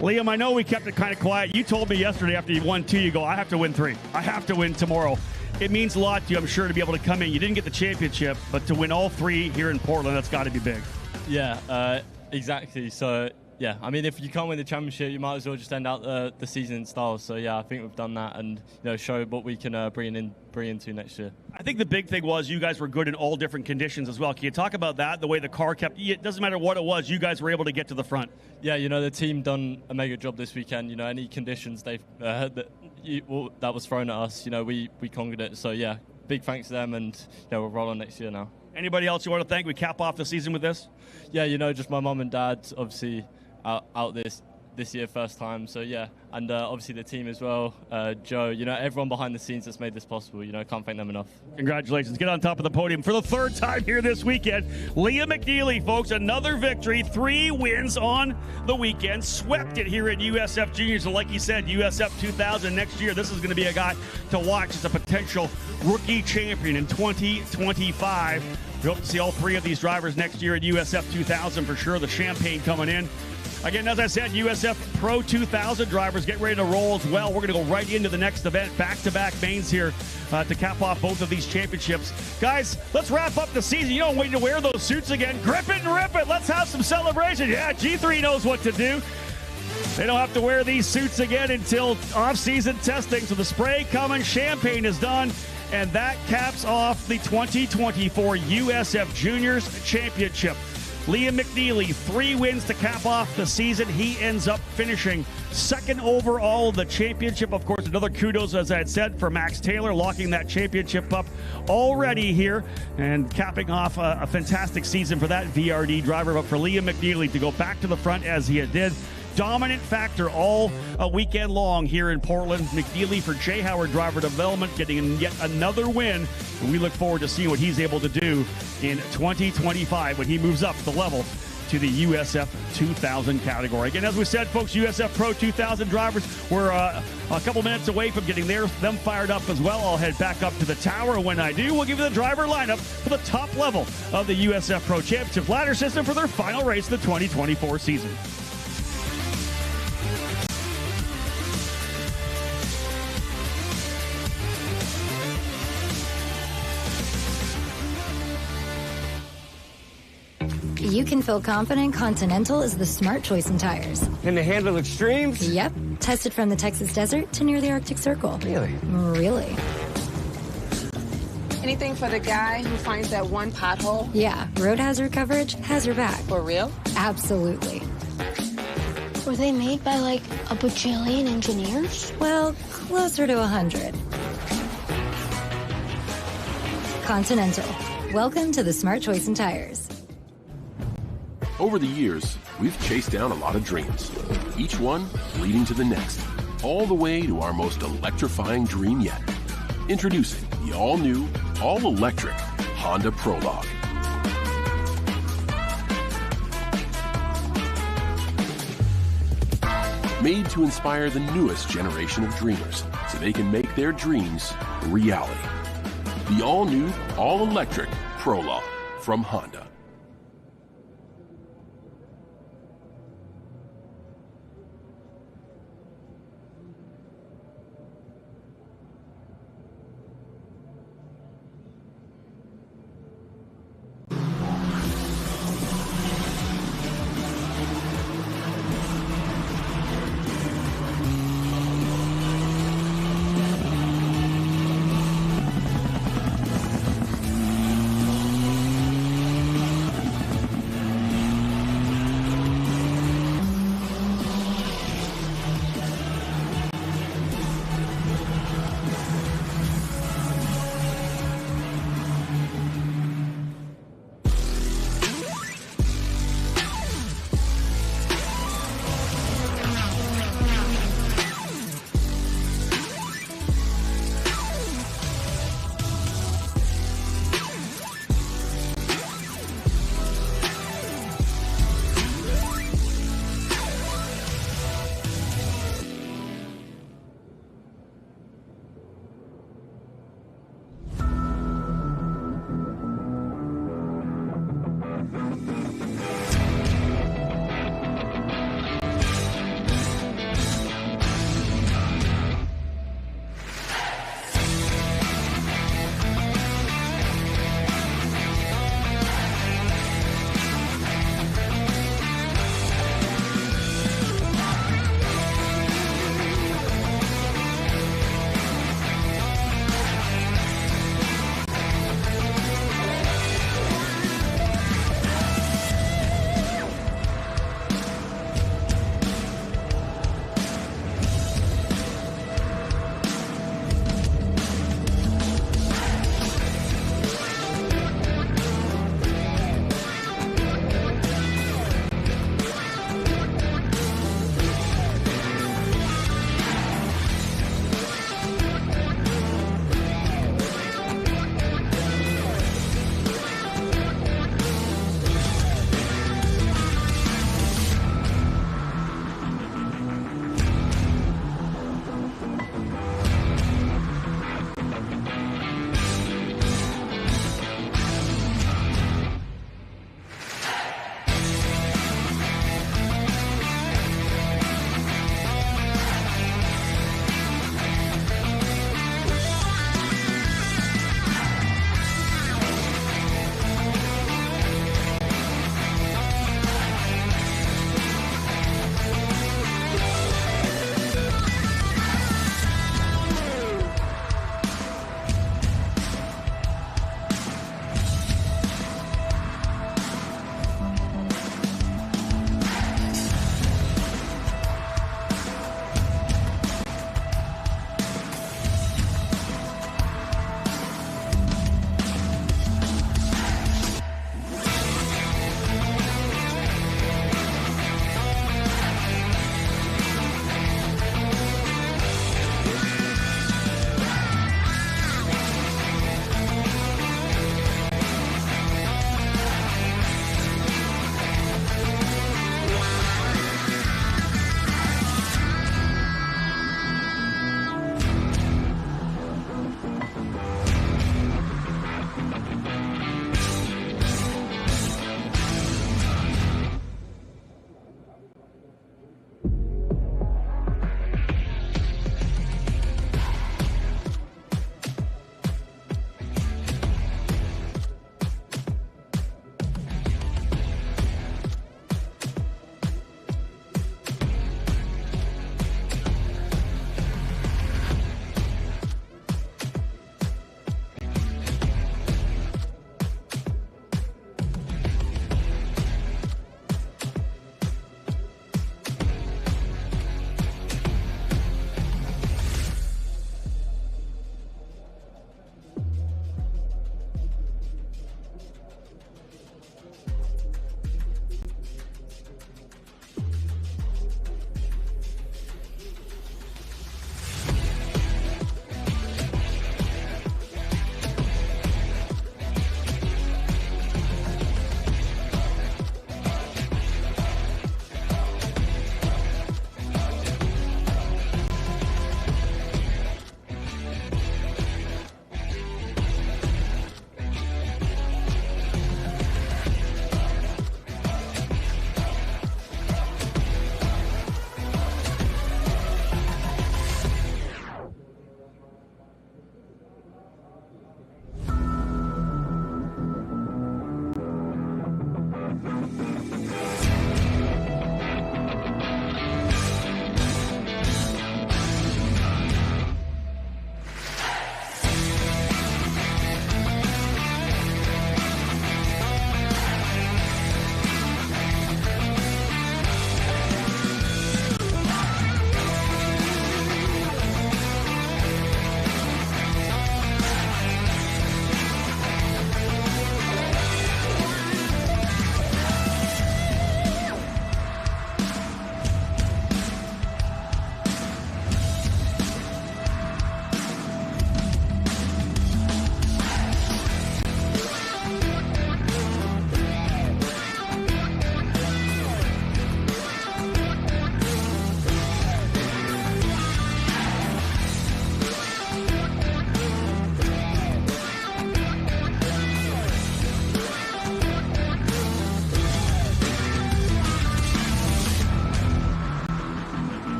Liam, I know we kept it kind of quiet. You told me yesterday after you won 2, you go, I have to win 3. I have to win tomorrow. It means a lot to you, I'm sure, to be able to come in. You didn't get the championship, but to win all 3 here in Portland, that's got to be big. Yeah, exactly. So, yeah, I mean, if you can't win the championship, you might as well just end out the season in style. So, yeah, I think we've done that and, show what we can bring into next year. I think the big thing was you guys were good in all different conditions as well. Can you talk about that, the way the car kept, it doesn't matter what it was, you guys were able to get to the front? Yeah, the team done a mega job this weekend. Any conditions that was thrown at us, we conquered it. So, yeah, big thanks to them, and we'll roll on next year now. Anybody else you want to thank? We cap off the season with this? Yeah, just my mum and dad, obviously, out this year, first time. So, yeah, and obviously the team as well, Joe, everyone behind the scenes that's made this possible. Can't thank them enough. Congratulations. Get on top of the podium for the 3rd time here this weekend. Liam McNeely, folks, another victory, 3 wins on the weekend. Swept it here at USF Juniors. And like he said, USF 2000 next year, this is going to be a guy to watch as a potential rookie champion in 2025. We hope to see all 3 of these drivers next year at USF 2000 for sure. The champagne coming in. Again, as I said, USF Pro 2000 drivers get ready to roll as well. We're going to go right into the next event, back-to-back mains here to cap off both of these championships. Guys, let's wrap up the season. You don't wait to wear those suits again. Grip it and rip it. Let's have some celebration. Yeah, G3 knows what to do. They don't have to wear these suits again until off-season testing. So the spray coming, champagne is done, and that caps off the 2024 USF Juniors Championship. Liam McNeely, 3 wins to cap off the season. He ends up finishing 2nd overall in the championship. Of course, another kudos, as I had said, for Max Taylor, locking that championship up already here and capping off a fantastic season for that VRD driver. But for Liam McNeely to go back to the front as he did, dominant factor all weekend long here in Portland. McNeely for J. Howard Driver Development getting yet another win. And we look forward to seeing what he's able to do in 2025 when he moves up the level to the USF 2000 category. Again, as we said, folks, USF Pro 2000 drivers were a couple minutes away from getting them fired up as well. I'll head back up to the tower. When I do, we'll give you the driver lineup for the top level of the USF Pro Championship ladder system for their final race of the 2024 season. You can feel confident Continental is the smart choice in tires. Can they handle extremes? Yep. Tested from the Texas desert to near the Arctic Circle. Really? Really. Anything for the guy who finds that one pothole? Yeah, road hazard coverage has your back. For real? Absolutely. Were they made by like a bajillion engineers? Well, closer to 100. Continental. Welcome to the smart choice in tires. Over the years, we've chased down a lot of dreams, each one leading to the next, all the way to our most electrifying dream yet. Introducing the all-new, all-electric Honda Prologue. Made to inspire the newest generation of dreamers so they can make their dreams a reality. The all-new, all-electric Prologue from Honda.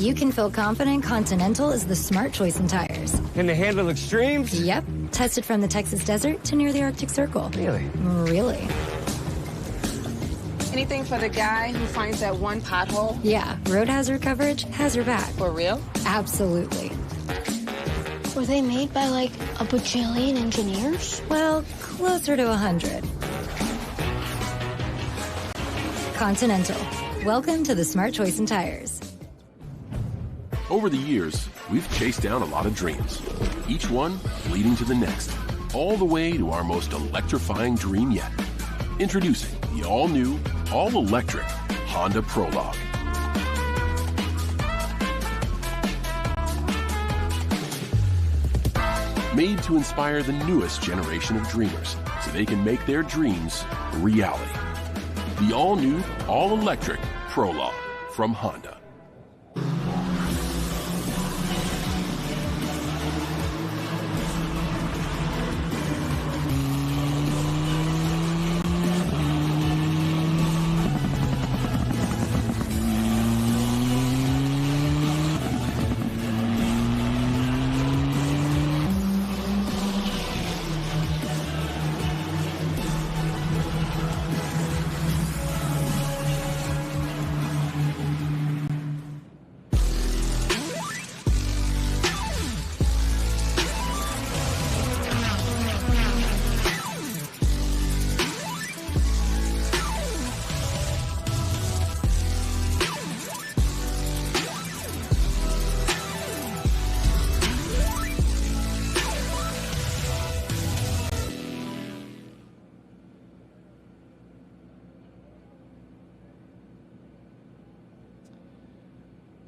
You can feel confident Continental is the smart choice in tires. Can they handle extremes? Yep. Tested from the Texas desert to near the Arctic Circle. Really? Really. Anything for the guy who finds that one pothole? Yeah, road hazard coverage has your back. For real? Absolutely. Were they made by like a bajillion engineers? Well, closer to 100. Continental. Welcome to the smart choice in tires. Over the years, we've chased down a lot of dreams, each one leading to the next, all the way to our most electrifying dream yet. Introducing the all-new, all-electric Honda Prologue. Made to inspire the newest generation of dreamers so they can make their dreams a reality. The all-new, all-electric Prologue from Honda.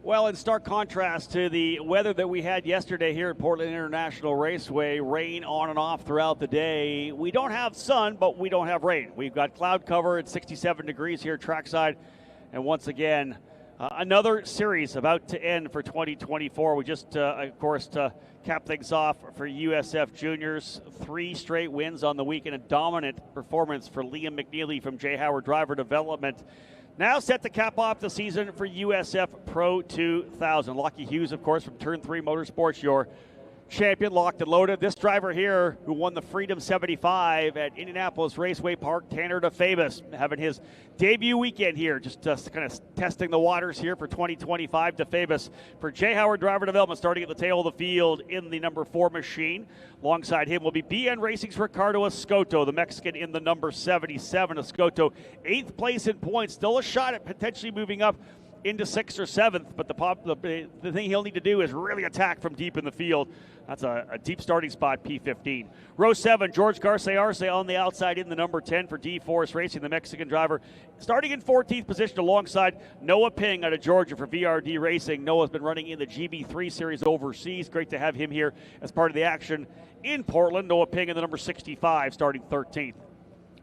Well, in stark contrast to the weather that we had yesterday here at Portland International Raceway, rain on and off throughout the day. We don't have sun, but we don't have rain. We've got cloud cover at 67 degrees here trackside. And once again, another series about to end for 2024. We just, of course, to cap things off for USF Juniors. 3 straight wins on the week and a dominant performance for Liam McNeely from J. Howard Driver Development. Now set to cap off the season for USF Pro 2000. Lockie Hughes, of course, from Turn 3 Motorsports, your champion, locked and loaded. This driver here, who won the Freedom 75 at Indianapolis Raceway Park, Tanner DeFavis, having his debut weekend here, just kind of testing the waters here for 2025. DeFavis for J. Howard Driver Development, starting at the tail of the field in the number 4 machine. Alongside him will be BN Racing's Ricardo Escoto, the Mexican in the number 77. Escoto, 8th place in points, still a shot at potentially moving up into 6th or 7th, but the thing he'll need to do is really attack from deep in the field. That's a deep starting spot, P15. Row 7, George Garce on the outside in the number 10 for D-Force Racing, the Mexican driver. Starting in 14th position alongside Noah Ping out of Georgia for VRD Racing. Noah's been running in the GB3 series overseas. Great to have him here as part of the action in Portland. Noah Ping in the number 65, starting 13th.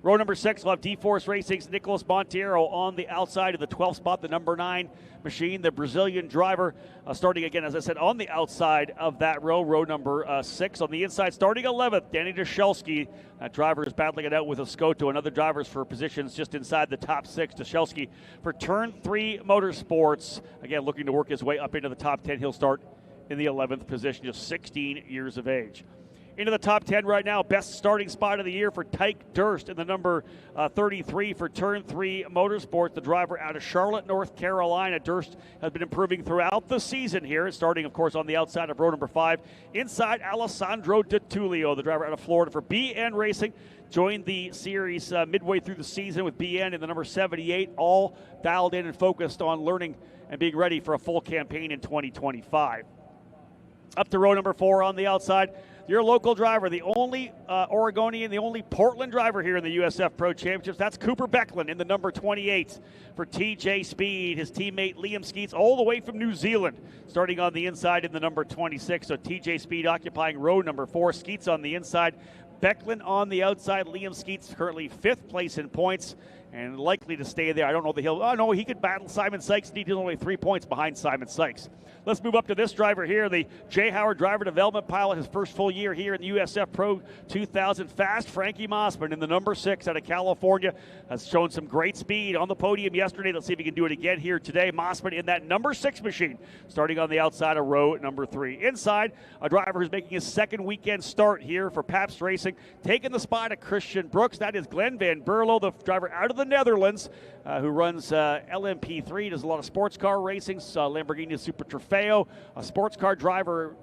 Row number 6 will have D-Force Racing's Nicolas Monteiro on the outside of the 12th spot, the number 9 machine, the Brazilian driver, starting again, as I said, on the outside of that row. Row number 6 on the inside, starting 11th, Danny Dashelski. That driver is battling it out with Escoto and other drivers for positions just inside the top 6. Dashelski for Turn 3 Motorsports, again, looking to work his way up into the top 10. He'll start in the 11th position, just 16 years of age. Into the top 10 right now, best starting spot of the year for Tyke Durst in the number 33 for Turn 3 Motorsport, the driver out of Charlotte, North Carolina. Durst has been improving throughout the season here, starting, of course, on the outside of row number 5. Inside, Alessandro DiTullio, the driver out of Florida for BN Racing. Joined the series midway through the season with BN in the number 78, all dialed in and focused on learning and being ready for a full campaign in 2025. Up to row number 4 on the outside, your local driver, the only Oregonian, the only Portland driver here in the USF Pro Championships. That's Cooper Becklin in the number 28 for TJ Speed. His teammate Liam Skeets all the way from New Zealand, starting on the inside in the number 26. So TJ Speed occupying row number 4. Skeets on the inside, Becklin on the outside. Liam Skeets currently 5th place in points. and likely to stay there. I don't know that he could battle Simon Sykes. He's only 3 points behind Simon Sykes. Let's move up to this driver here, the Jay Howard driver development pilot, his first full year here in the USF Pro 2000 Fast. Frankie Mossman in the number 6 out of California has shown some great speed on the podium yesterday. Let's see if he can do it again here today. Mossman in that number 6 machine, starting on the outside of row number 3. Inside, a driver who's making his second weekend start here for Pabst Racing, taking the spot of Christian Brooks. That is Glenn Van Berlo, the driver out of the Netherlands, who runs LMP3, does a lot of sports car racing, Lamborghini Super Trofeo, a sports car driver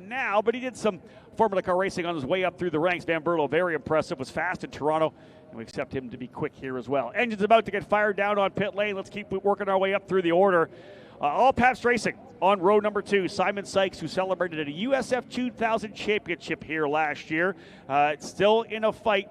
now, but he did some Formula Car racing on his way up through the ranks. Van Berlo, very impressive, was fast in Toronto, and we accept him to be quick here as well. Engine's about to get fired down on pit lane. Let's keep working our way up through the order. All Pabst Racing on row number 2. Simon Sykes, who celebrated at a USF 2000 championship here last year. Still in a fight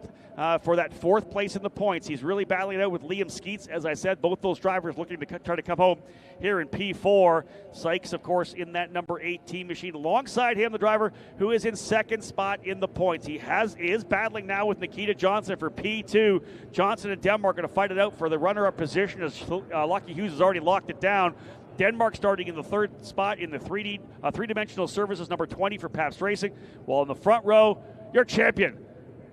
for that 4th place in the points. He's really battling it out with Liam Skeets. As I said, both those drivers looking to try to come home here in P4. Sykes, of course, in that number 18 machine. Alongside him, the driver who is in second spot in the points. He is battling now with Nikita Johnson for P2. Johnson and Denmark going to fight it out for the runner-up position as Lockie Hughes has already locked it down. Denmark starting in the 3rd spot in the three-dimensional services, number 20 for Pabst Racing. While in the front row, your champion,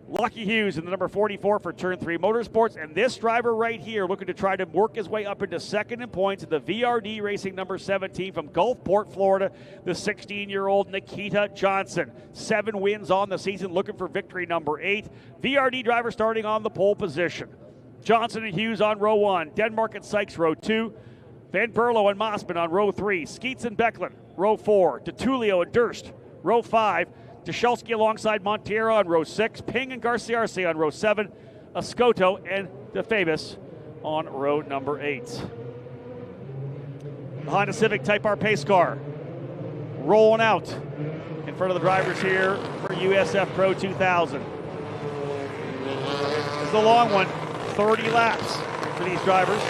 Lockie Hughes in the number 44 for Turn 3 Motorsports. And this driver right here looking to try to work his way up into second in points in the VRD Racing number 17 from Gulfport, Florida, the 16-year-old Nikita Johnson. 7 wins on the season, looking for victory number 8. VRD driver starting on the pole position. Johnson and Hughes on row 1. Denmark and Sykes row 2. Van Berlo and Mossman on row 3. Skeets and Becklin, row 4. DeTulio and Durst, row 5. Tuchelski alongside Monteiro on row 6. Ping and Garcia Arce on row 7. Escoto and DeFamis on row number 8. The Honda Civic Type R pace car rolling out in front of the drivers here for USF Pro 2000. This is the long one, 30 laps for these drivers.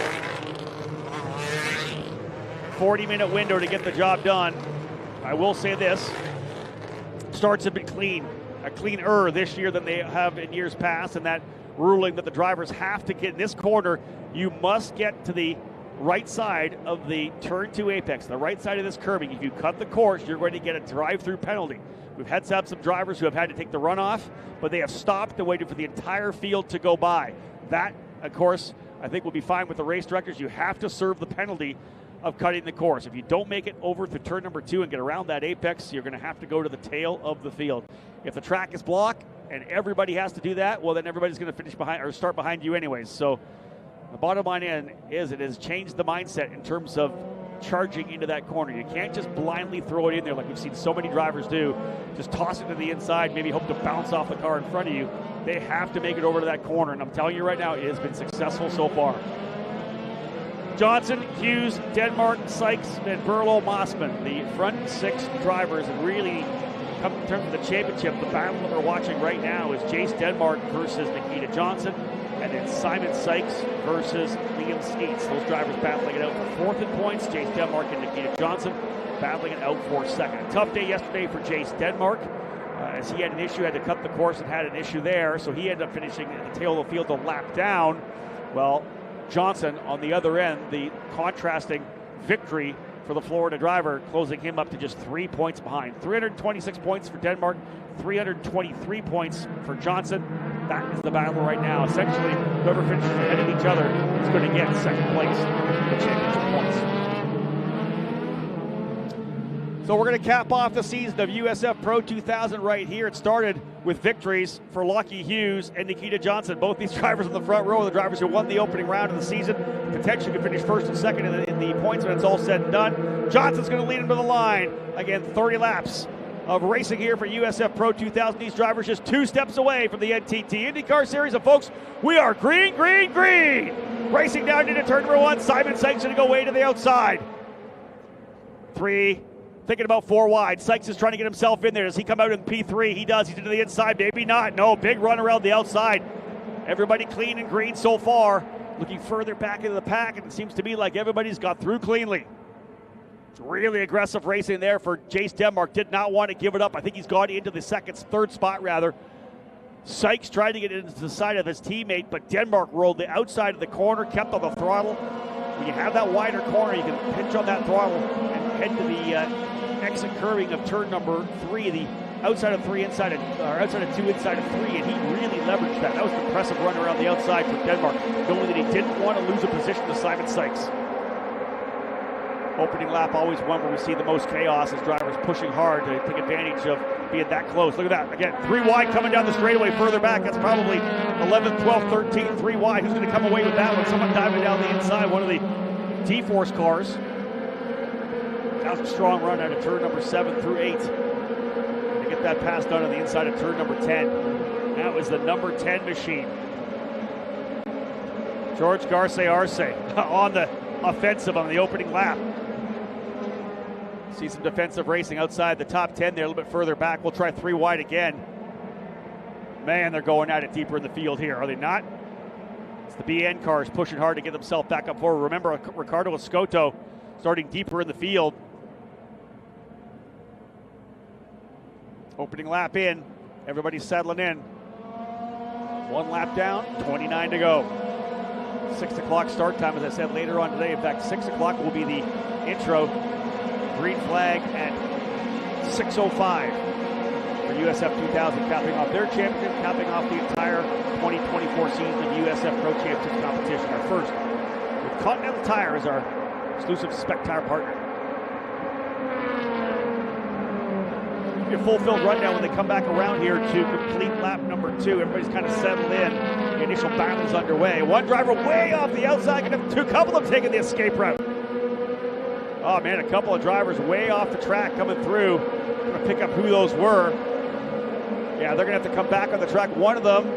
40-minute window to get the job done. I will say this, starts have been cleaner this year than they have in years past, and that ruling that the drivers have to get in this corner, you must get to the right side of the turn 2 apex, the right side of this curbing. If you cut the course, you're going to get a drive-through penalty. We've had some drivers who have had to take the runoff, but they have stopped and waited for the entire field to go by. That, of course, I think will be fine with the race directors. You have to serve the penalty of cutting the course. If you don't make it over through turn number 2 and get around that apex, you're going to have to go to the tail of the field. If the track is blocked and everybody has to do that, well, then everybody's going to finish behind or start behind you anyways. So the bottom line is it has changed the mindset in terms of charging into that corner. You can't just blindly throw it in there like we've seen so many drivers do. Just toss it to the inside, maybe hope to bounce off the car in front of you. They have to make it over to that corner, and I'm telling you right now, it has been successful so far. Johnson, Hughes, Denmark, Sykes, Van Berlo, Mossman. The front 6 drivers have really come in terms of the championship. The battle that we're watching right now is Jace Denmark versus Nikita Johnson, and then Simon Sykes versus Liam Skeets. Those drivers battling it out for 4th in points. Jace Denmark and Nikita Johnson battling it out for 2nd. A tough day yesterday for Jace Denmark, as he had an issue, had to cut the course and had an issue there, so he ended up finishing at the tail of the field a lap down. Well, Johnson on the other end, the contrasting victory for the Florida driver, closing him up to just 3 points behind. 326 points for Denmark, 323 points for Johnson. That is the battle right now. Essentially, whoever finishes ahead of each other is going to get 2nd place in the championship points. So we're going to cap off the season of USF Pro 2000 right here. It started with victories for Lockie Hughes and Nikita Johnson. Both these drivers in the front row are the drivers who won the opening round of the season. Potentially could finish 1st and 2nd in the points when it's all said and done. Johnson's going to lead him to the line. Again, 30 laps of racing here for USF Pro 2000. These drivers just 2 steps away from the NTT IndyCar Series. And folks, we are green, green, green. Racing down into turn number 1. Simon Sykes going to go way to the outside. 3. Thinking about 4 wide. Sykes is trying to get himself in there. Does he come out in P3? He does. He's into the inside. Maybe not. No, big run around the outside. Everybody clean and green so far. Looking further back into the pack, and it seems to me like everybody's got through cleanly. It's really aggressive racing there for Jace Denmark. Did not want to give it up. I think he's gone into the 3rd spot rather. Sykes tried to get into the side of his teammate, but Denmark rolled the outside of the corner, kept on the throttle. When you have that wider corner, you can pinch on that throttle and head to the exit curving of turn number 3, the outside of 3, outside of 2, inside of 3, and he really leveraged that. That was an impressive run around the outside for Denmark, knowing that he didn't want to lose a position to Simon Sykes. Opening lap, always one where we see the most chaos as drivers pushing hard to take advantage of being that close. Look at that. Again, 3 wide coming down the straightaway further back. That's probably 11, 12, 13, 3 wide. Who's going to come away with that one? Someone diving down the inside, one of the T-Force cars. That was a strong run out of turn number 7 through 8. To get that pass done on the inside of turn number 10. That was the number 10 machine. George Garce-Arce on the offensive on the opening lap. See some defensive racing outside the top 10 there, a little bit further back. We'll try 3 wide again. Man, they're going at it deeper in the field here, are they not? It's the BN cars pushing hard to get themselves back up forward. Remember, Ricardo Escoto starting deeper in the field. Opening lap in. Everybody's settling in. 1 lap down, 29 to go. 6 o'clock start time, as I said, later on today. In fact, 6 o'clock will be the intro. Green flag at 6:05 for USF 2000, capping off their championship, capping off the entire 2024 season of USF Pro Championship competition. Our first with Continental Tire as our exclusive spec tire partner. Your full-filled rundown when they come back around here to complete lap number 2. Everybody's kind of settled in. The initial battle is underway. One driver way off the outside, a couple of them taking the escape route. Oh man, a couple of drivers way off the track coming through. I'm going to pick up who those were. Yeah, they're going to have to come back on the track. One of them,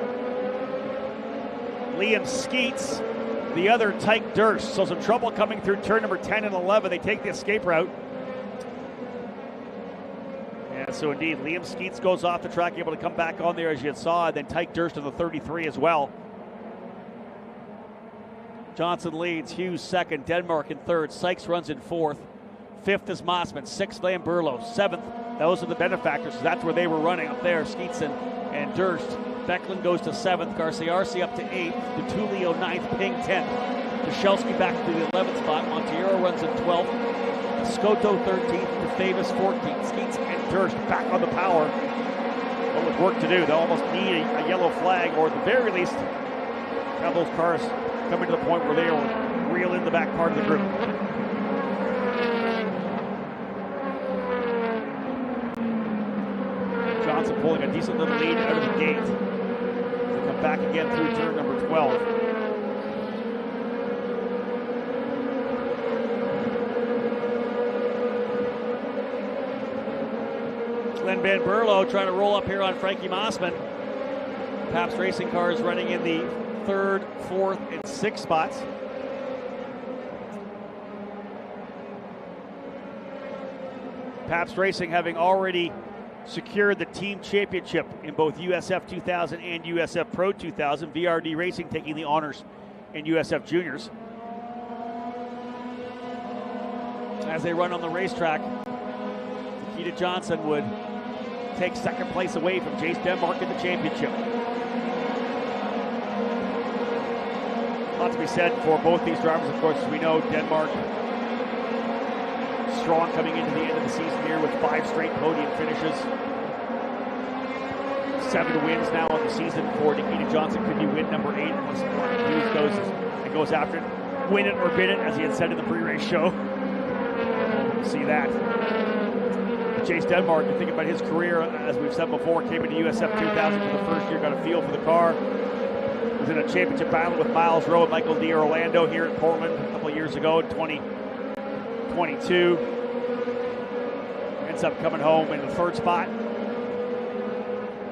Liam Skeets. The other, Tyke Durst. So some trouble coming through turn number 10 and 11. They take the escape route. Yeah, so indeed, Liam Skeets goes off the track, able to come back on there as you saw. And then Tyke Durst in the 33 as well. Johnson leads, Hughes second, Denmark in third, Sykes runs in fourth. Fifth is Mossman, 6th Van Berlo, 7th, those are the benefactors, so that's where they were running up there, Skeets and Durst. Becklin goes to 7th, Garcia-Arce up to 8th, DeTulio 9th, Ping 10th. Michalski back to the 11th spot, Monteiro runs in 12th, Escoto 13th, DeFavis 14th, Skeets and Durst back on the power. But with work to do, they'll almost need a yellow flag, or at the very least, have those cars coming to the point where they will reel in the back part of the group. Johnson pulling a decent little lead out of the gate. They come back again through turn number 12. Glenn Van Berlo trying to roll up here on Frankie Mossman. Pabst Racing cars running in the 3rd, 4th, and 6th spots. Pabst Racing having already secured the team championship in both USF 2000 and USF Pro 2000. VRD Racing taking the honors in USF Juniors. As they run on the racetrack, Nikita Johnson would take second place away from Jace Denmark in the championship. A lot to be said for both these drivers, of course. As we know, Denmark strong coming into the end of the season here with 5 straight podium finishes. 7 wins now on the season for Nikita Johnson. Could be win number 8 once Hughes goes after it. Win it or bid it, as he had said in the pre-race show. We'll see that. Chase Denmark, you think about his career, as we've said before, came into USF 2000 for the first year, got a feel for the car. Was in a championship battle with Miles Rowe and Michael D. Orlando here in Portland a couple of years ago in 2022. Ends up coming home in the 3rd spot.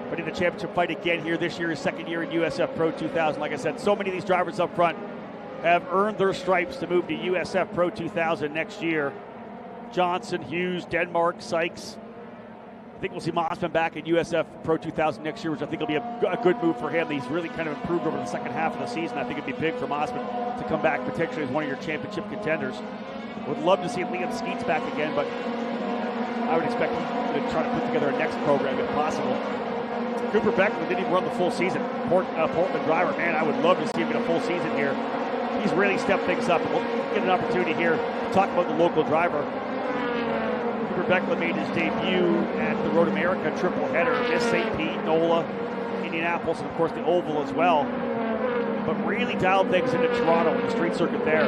But in the championship fight again here this year, his 2nd year in USF Pro 2000. Like I said, so many of these drivers up front have earned their stripes to move to USF Pro 2000 next year. Johnson, Hughes, Denmark, Sykes. I think we'll see Mossman back in USF Pro 2000 next year, which I think will be a good move for him. He's really kind of improved over the second half of the season. I think it'd be big for Mossman to come back potentially as one of your championship contenders. Would love to see Liam Skeets back again, but I would expect him to try to put together a next program if possible Cooper Beckman didn't even run the full season. Portland driver, man, I would love to see him get a full season here. He's really stepped things up. We'll get an opportunity here to talk about the local driver. Cooper Beckman made his debut at the Road America triple header. Missed St. Pete, NOLA, Indianapolis, and of course the Oval as well. But really dialed things into Toronto in the street circuit there.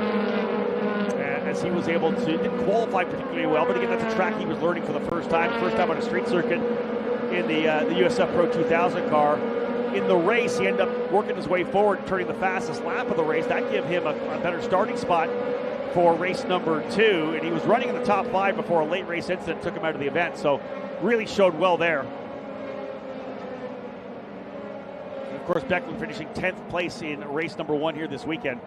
As he was able to, didn't qualify particularly well, but again, that's a track he was learning for the first time on a street circuit in the USF Pro 2000 car. In the race, he ended up working his way forward, turning the fastest lap of the race. That gave him a better starting spot for race number 2, and he was running in the top 5 before a late race incident took him out of the event, so really showed well there. And of course, Beckman finishing 10th place in race number 1 here this weekend.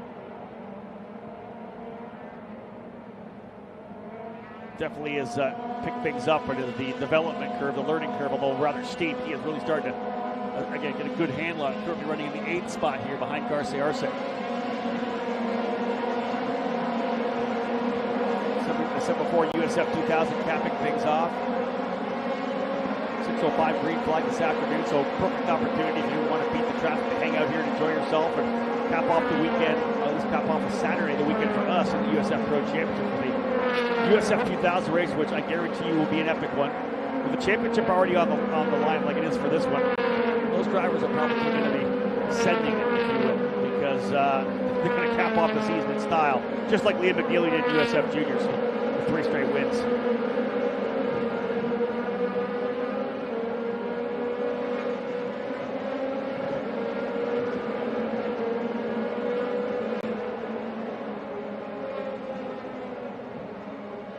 Definitely has picked things up into the development curve, the learning curve, although rather steep. He has really started to, again, get a good handle on it. Currently running in the 8th spot here behind Garce Arce. I said before, USF 2000 capping things off. 6:05 green flag this afternoon, so perfect opportunity if you want to beat the traffic to hang out here and enjoy yourself and cap off the weekend, at least cap off a Saturday, the weekend for us in the USF Pro Championship for the USF 2000 race, which I guarantee you will be an epic one. With the championship already on the line like it is for this one, those drivers are probably going to be sending it, if you will, because they're going to cap off the season in style, just like Liam McNeely did in USF Juniors with 3 straight wins.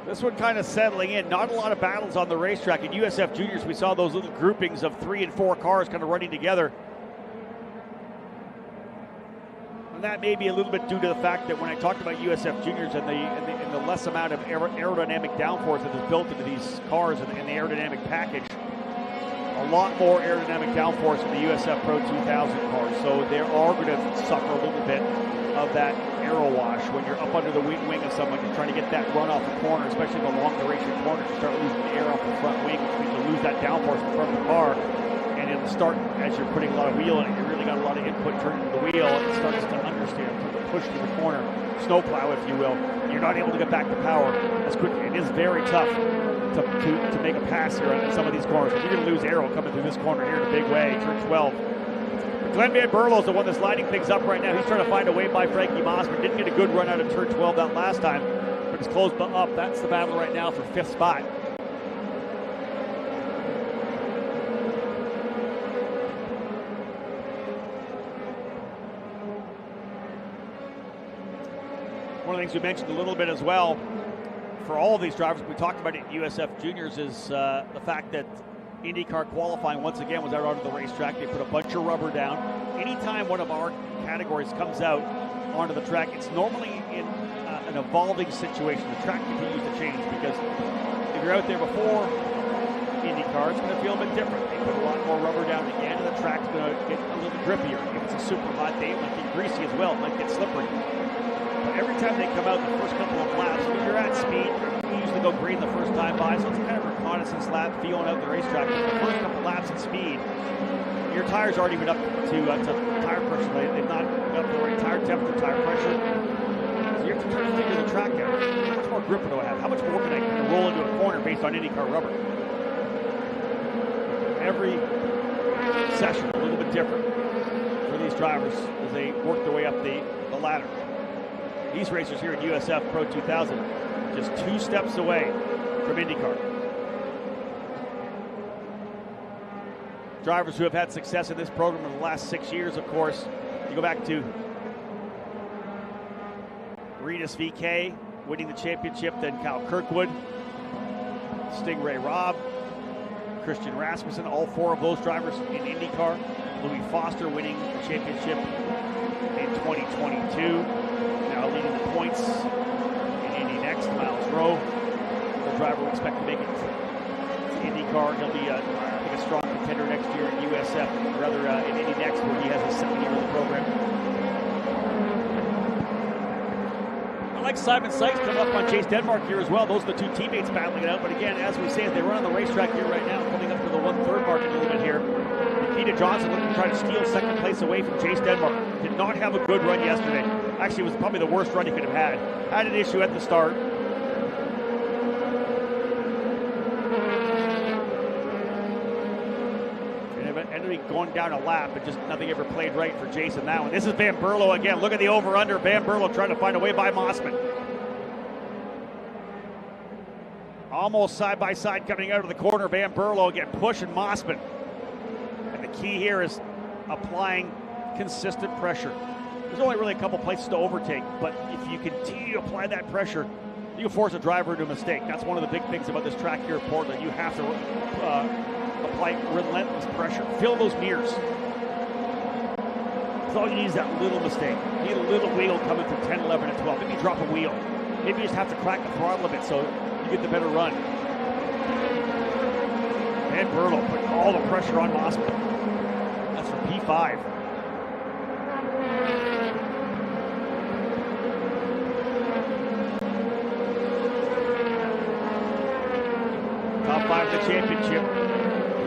This one kind of settling in. Not a lot of battles on the racetrack. In USF Juniors, we saw those little groupings of 3 and 4 cars kind of running together. And that may be a little bit due to the fact that when I talked about USF Juniors and the less amount of aerodynamic downforce that is built into these cars and the aerodynamic package, a lot more aerodynamic downforce in the USF Pro 2000 cars. So they are going to suffer a little bit of that aero wash when you're up under the wing of someone. You're trying to get that run off the corner, especially the long duration corners. You start losing the air off the front wing, which means you lose that downforce in front of the car. And in the start, as you're putting a lot of wheel in it, you really got a lot of input turning to the wheel. It starts to understand, to push to the corner, snowplow, if you will. You're not able to get back to power as quickly. It is very tough to make a pass here on some of these corners. If you're going to lose aero coming through this corner here in a big way, turn 12. Glenn Van Berlo is the one that's lighting things up right now. He's trying to find a way by Frankie Mossman. Didn't get a good run out of turn 12 that last time, but he's closed up. That's the battle right now for 5th spot. One of the things we mentioned a little bit as well for all of these drivers, we talked about it in USF Juniors, is the fact that IndyCar qualifying once again was out onto the racetrack. They put a bunch of rubber down. Anytime one of our categories comes out onto the track, it's normally in an evolving situation. The track continues to change because if you're out there before IndyCar, it's going to feel a bit different. They put a lot more rubber down again, and the track's going to get a little grippier. If it's a super hot day, it might get greasy as well. It might get slippery. But every time they come out the first couple of laps, when you're at speed, you usually go green the first time by, so it's kind of a reconnaissance lap, feeling out the racetrack. But the first couple laps at speed, your tires aren't even up to tire pressure. They've not got the right tire temperature, tire pressure. So you have to try to figure the track out. How much more grip do I have? How much more can I roll into a corner based on IndyCar rubber? Every session a little bit different for these drivers as they work their way up the ladder. These racers here at USF Pro 2000 just 2 steps away from IndyCar. Drivers who have had success in this program in the last 6 years, of course. You go back to Rinus VK winning the championship, then Kyle Kirkwood, Stingray Robb, Christian Rasmussen, all 4 of those drivers in IndyCar. Louis Foster winning the championship in 2022. Now leading the points in Indy next. Miles Rowe, the driver we expect to make it to IndyCar. He'll be, I think, a strong contender next year in USF, or rather in Indy next, where he has his 2nd year of the program. I like Simon Sykes coming up on Chase Denmark here as well. Those are the 2 teammates battling it out. But again, as we say, as they run on the racetrack here right now, coming up to the 1/3 mark a little bit here, you Nikita Johnson looking to try to steal second place away from Chase Denmark. Did not have a good run yesterday. Actually, it was probably the worst run he could have had. Had an issue at the start. Ended up going down a lap, but just nothing ever played right for Jason that one. This is Van Berlo again. Look at the over-under. Van Berlo trying to find a way by Mossman. Almost side-by-side coming out of the corner. Van Berlo again pushing Mossman. And the key here is applying consistent pressure. There's only really a couple places to overtake, but if you continue to apply that pressure, you can force a driver into a mistake. That's one of the big things about this track here at Portland. You have to apply relentless pressure. Fill those mirrors. So all you need is that little mistake. You need a little wheel coming through 10, 11, and 12. Maybe you drop a wheel. Maybe you just have to crack the throttle a bit so you get the better run. Van Berlo putting all the pressure on Mossman. That's for P5. Top 5 of the championship.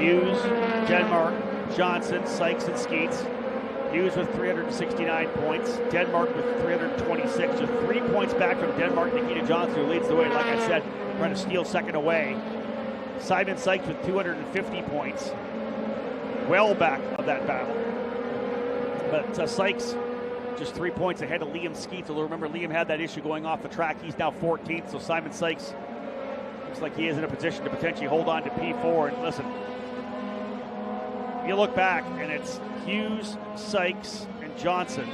Hughes, Denmark, Johnson, Sykes, and Skeets. Hughes with 369 points. Denmark with 326. So 3 points back from Denmark. Nikita Johnson, who leads the way, like I said, trying to steal second away. Simon Sykes with 250 points. Well back of that battle. But Sykes just 3 points ahead of Liam Skeets. Although remember, Liam had that issue going off the track. He's now 14th. So Simon Sykes looks like he is in a position to potentially hold on to P4. And listen, you look back, and it's Hughes, Sykes, and Johnson.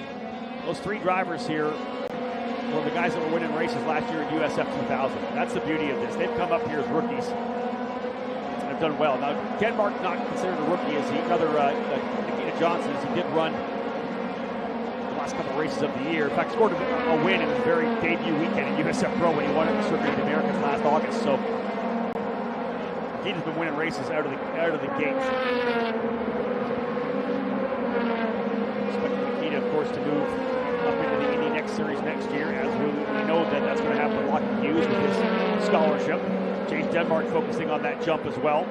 Those three drivers here were the guys that were winning races last year at USF 2000. That's the beauty of this. They've come up here as rookies and have done well. Now, Denmark not considered a rookie as Nikita Johnson, as he did run the last couple of races of the year. In fact, scored a win in his very debut weekend at USF Pro when he won at the Circuit of the Americas last August. So Nikita's been winning races out of the gates. Of course, to move up into the Indy Next Series next year, as we know that's going to happen with Lachlan Hughes with his scholarship. Chase Denmark focusing on that jump as well.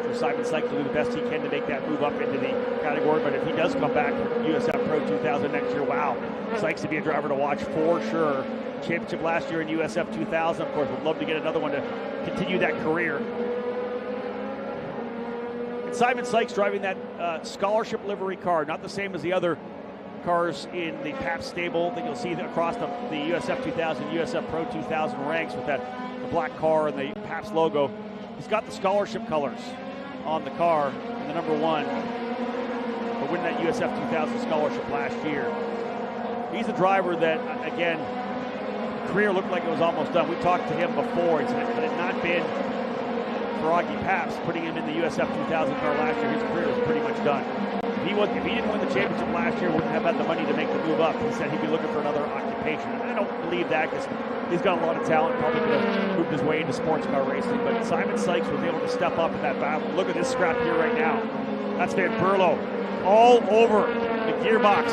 So Simon Sykes will do the best he can to make that move up into the category, but if he does come back for USF Pro 2000 next year, wow, Sykes to be a driver to watch for sure. Championship last year in USF 2000, of course, would love to get another one to continue that career. Simon Sykes driving that scholarship livery car, not the same as the other cars in the Pabst stable that you'll see across the USF 2000, USF Pro 2000 ranks with the black car and the Pabst logo. He's got the scholarship colors on the car and the number 1 for winning that USF 2000 scholarship last year. He's a driver that, again, career looked like it was almost done. We talked to him before. He said it had not been for Augie Pabst putting him in the USF 2000 car last year, his career was pretty much done. If he didn't win the championship last year, wouldn't have had the money to make the move up. He said he'd be looking for another occupation. And I don't believe that because he's got a lot of talent, probably could have moved his way into sports car racing. But Simon Sykes was able to step up in that battle. Look at this scrap here right now. That's Van Berlo all over the gearbox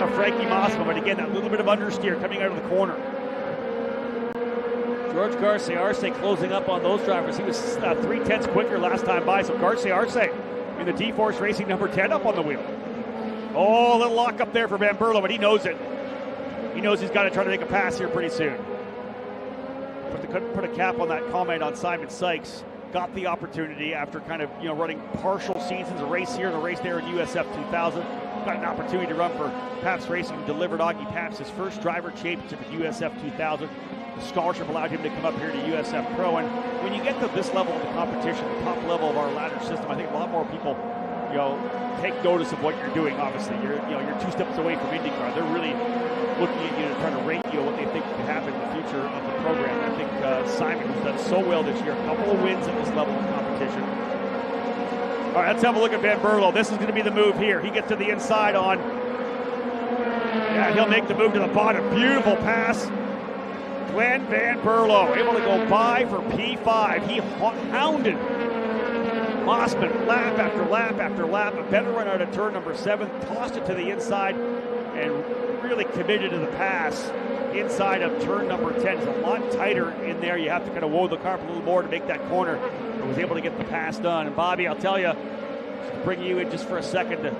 of Frankie Mossman. But again, that little bit of understeer coming out of the corner. George Garcia Arce closing up on those drivers. He was 3/10 quicker last time by. So Garcia Arce in the D-Force Racing number 10 up on the wheel. Oh, a little lock up there for Van Berlo, but he knows it. He knows he's got to try to make a pass here pretty soon. Put a cap on that comment on Simon Sykes. Got the opportunity after kind of running partial seasons, a race here and a race there at USF 2000. Got an opportunity to run for Pabst Racing. Delivered Augie Pabst his first driver championship at USF 2000. The scholarship allowed him to come up here to USF Pro, and when you get to this level of the competition, the top level of our ladder system, I think a lot more people, take notice of what you're doing. Obviously, you're 2 steps away from IndyCar. They're really looking at you and trying to rate you what they think could happen in the future of the program. I think Simon, who's done so well this year, a couple of wins at this level of competition. All right, let's have a look at Van Berlo. This is going to be the move here. He gets to the inside on. Yeah, he'll make the move to the bottom. Beautiful pass. Glenn Van Berlo able to go by for P5. He hounded Mossman lap after lap after lap. A better run out of turn number 7. Tossed it to the inside and really committed to the pass inside of turn number 10. It's a lot tighter in there. You have to kind of woe the car a little more to make that corner. But was able to get the pass done. And Bobby, I'll tell you, to bring you in just for a second to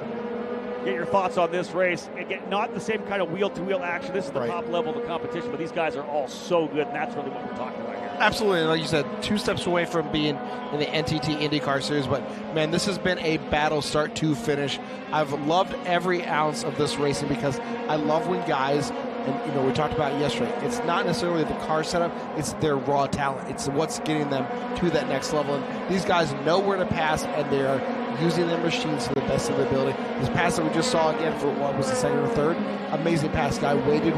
get your thoughts on this race and get not the same kind of wheel-to-wheel action. This is the top level of the competition, but these guys are all so good, and that's really what we're talking about here. Absolutely. Like you said, 2 steps away from being in the NTT IndyCar Series, but, man, this has been a battle start to finish. I've loved every ounce of this racing because I love when guys, and we talked about it yesterday, it's not necessarily the car setup, it's their raw talent. It's what's getting them to that next level. And these guys know where to pass, and they are using their machines to the best of their ability. This pass that we just saw again for what was the second or third, amazing pass. Guy waited,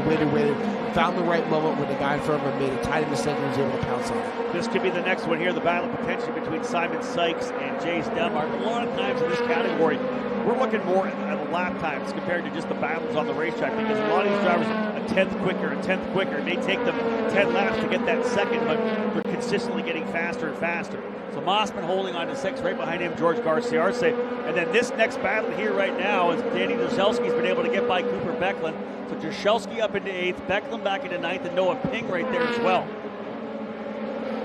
found the right moment when the guy in front of him made a tiny mistake and was able to pounce on it. This could be the next one here, the battle potentially between Simon Sykes and Jace Denmark. A lot of times in this category, we're looking more at the lap times compared to just the battles on the racetrack, because a lot of these drivers are a tenth quicker. It may take them 10 laps to get that second, but they're consistently getting faster and faster. So Mossman holding on to 6, right behind him, George Garcia Arce. And then this next battle here right now is Danny Jaszelski's been able to get by Cooper Becklin. So Jaszelski up into 8th, Becklin back into 9th, and Noah Ping right there as well.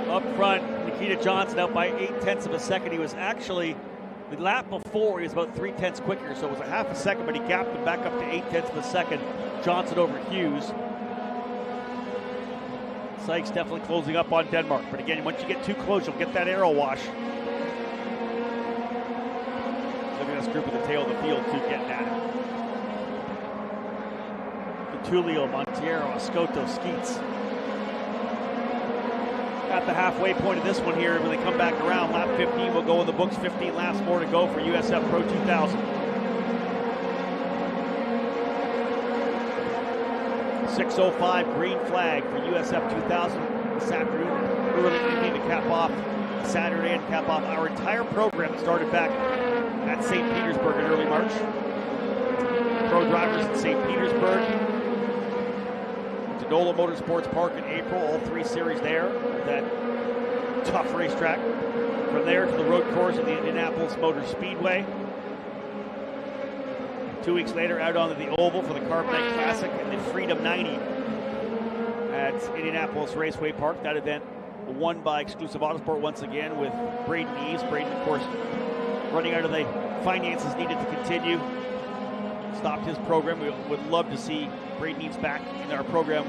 Up front, Nikita Johnson out by 0.8 of a second. He was actually, the lap before, he was about 0.3 quicker, so it was a half a second, but he gapped him back up to 0.8 of a second. Johnson over Hughes. Sykes definitely closing up on Denmark, but again, once you get too close, you'll get that arrow wash. Look at this group at the tail of the field, too, getting at it. Vitulio, Montiero, Escoto, Skeets. At the halfway point of this one here, when they come back around, lap 15 will go in the books. 15 laps more to go for USF Pro 2000. 6:05 green flag for USF 2000 this afternoon. Early evening to cap off Saturday and cap off our entire program that started back at St. Petersburg in early March. Pro drivers in St. Petersburg. To NOLA Motorsports Park in April, all 3 series there. That tough racetrack. From there to the road course of the Indianapolis Motor Speedway. 2 weeks later, out onto the Oval for the Carbonite Classic and the Freedom 90 at Indianapolis Raceway Park. That event won by Exclusive Autosport once again with Braden Eves. Braden, of course, running out of the finances needed to continue. Stopped his program. We would love to see Braden Eves back in our program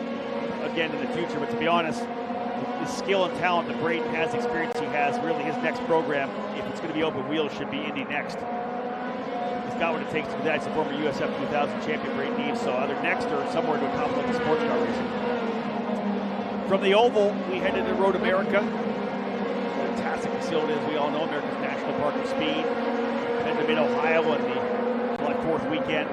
again in the future. But to be honest, the skill and talent that Braden has, experience he has, really his next program, if it's going to be open wheels, should be Indy next. He's got what it takes to do that. He's a former USF 2000 champion, Braden Eves, so either next or somewhere to top of the sports car racing. From the Oval, we headed to Road America. Fantastic facility, as we all know, America's National Park of Speed. Headed to Mid-Ohio on the July 4th weekend.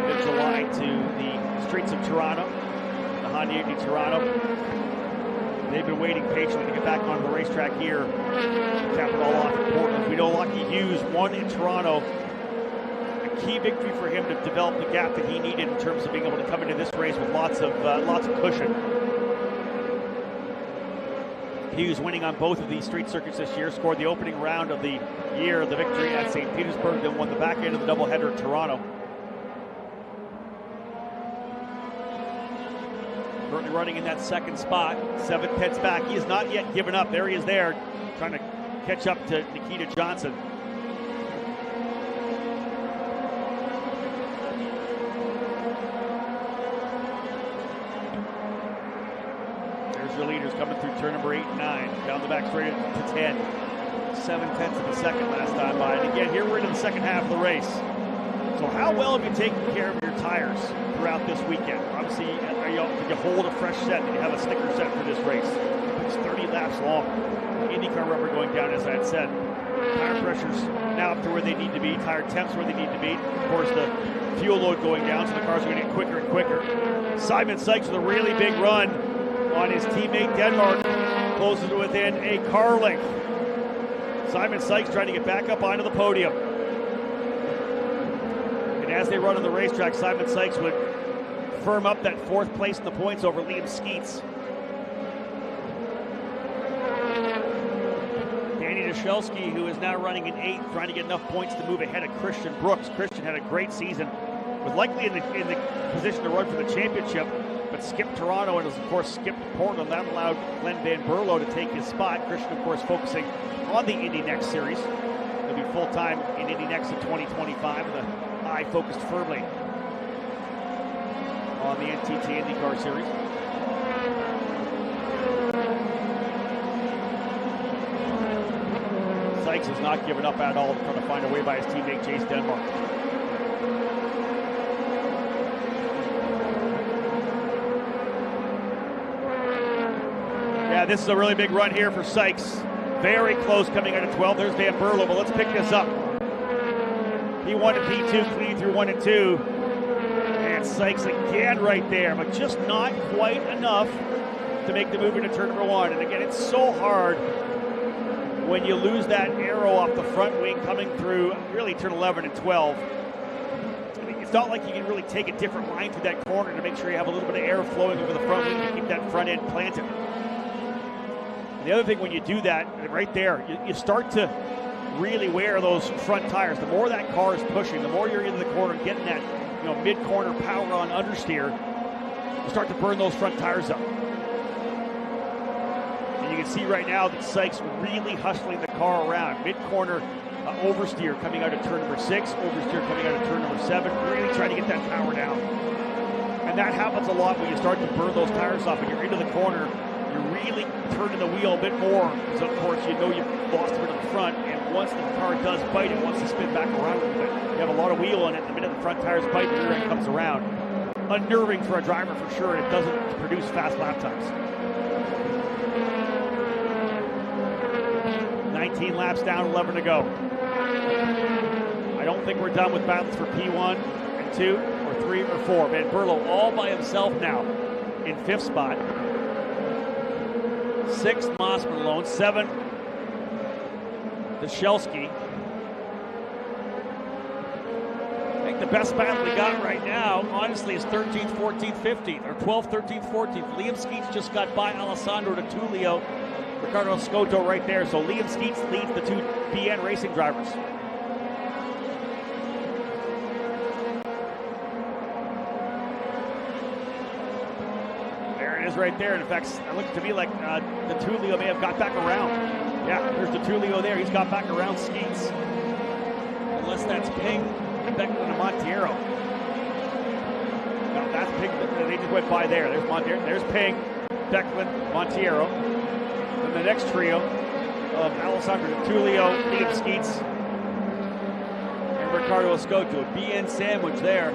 Mid-July to the streets of Toronto, the Honda Indy Toronto. They've been waiting patiently to get back onto the racetrack here. Cap it all off in Portland. We know Lucky Hughes won in Toronto. A key victory for him to develop the gap that he needed in terms of being able to come into this race with lots of cushion. Hughes winning on both of these street circuits this year, scored the opening round of the year, the victory at St. Petersburg, then won the back end of the doubleheader in Toronto. Currently running in that second spot, 7 tenths back. He has not yet given up. There he is there, trying to catch up to Nikita Johnson. There's your leaders coming through turn number 8 and 9. Down the back straight to 10. 7 tenths of a second last time by. And again, here we're into the second half of the race. So how well have you taken care of your tires throughout this weekend? Obviously, did you hold a fresh set? Did you have a sticker set for this race? It's 30 laps long. IndyCar rubber going down, as I had said. Tire pressures now up to where they need to be. Tire temps where they need to be. Of course, the fuel load going down, so the cars are going to get quicker and quicker. Simon Sykes with a really big run on his teammate Denmark. Closes it within a car length. Simon Sykes trying to get back up onto the podium. And as they run on the racetrack, Simon Sykes would firm up that 4th place in the points over Liam Skeets. Danny Jaszelski, who is now running in 8th, trying to get enough points to move ahead of Christian Brooks. Christian had a great season, was likely in the position to run for the championship. but skipped Toronto and has, of course, skipped Portland. That allowed Glenn Van Berlo to take his spot. Christian, of course, focusing on the Indy Next Series. He'll be full-time in Indy Next in 2025 with an eye focused firmly on the NTT IndyCar Series. Sykes has not given up at all, trying to find a way by his teammate Chase Denmark. Yeah, this is a really big run here for Sykes. Very close coming out of 12. There's Van Berlo, but let's pick this up. He won at P2, clean through 1 and 2. And Sykes again right there, but just not quite enough to make the move into turn number 1. And again, it's so hard when you lose that arrow off the front wing coming through really turn 11 and 12. I mean, it's not like you can really take a different line through that corner to make sure you have a little bit of air flowing over the front wing to keep that front end planted. The other thing when you do that, right there, you start to really wear those front tires. The more that car is pushing, the more you're into the corner, getting that mid-corner power on understeer, you start to burn those front tires up. And you can see right now that Sykes really hustling the car around. Mid-corner oversteer coming out of turn number 6, oversteer coming out of turn number 7, really trying to get that power down. And that happens a lot when you start to burn those tires off and you're into the corner. You're really turning the wheel a bit more, because of course you know you've lost a bit of the front, and once the car does bite, it wants to spin back around a little bit. You have a lot of wheel in it. The minute the front tires bite, the rear end comes around. Unnerving for a driver for sure, and it doesn't produce fast lap times. 19 laps down, 11 to go. I don't think we're done with battles for P1 and 2 or 3 or 4. Van Berlo all by himself now in 5th spot. 6th, Mossman alone. 7th, Dashelski. I think the best battle we got right now, honestly, is 13th, 14th, 15th, or 12th, 13th, 14th. Liam Skeets just got by Alessandro Tullio, Ricardo Scotto right there. So Liam Skeets leads the 2 BN racing drivers. Right there, and in fact, it looked to me like the Tullio may have got back around. Yeah, there's the Tullio there. He's got back around Skeets. Unless that's Ping, Beckman, and Montiero. No, that's Ping. They just went by there. There's Montiero. There's Ping, Beckman, Montiero. And the next trio of Alessandro Tullio, Liam Skeets, and Ricardo Escoto. BN sandwich there.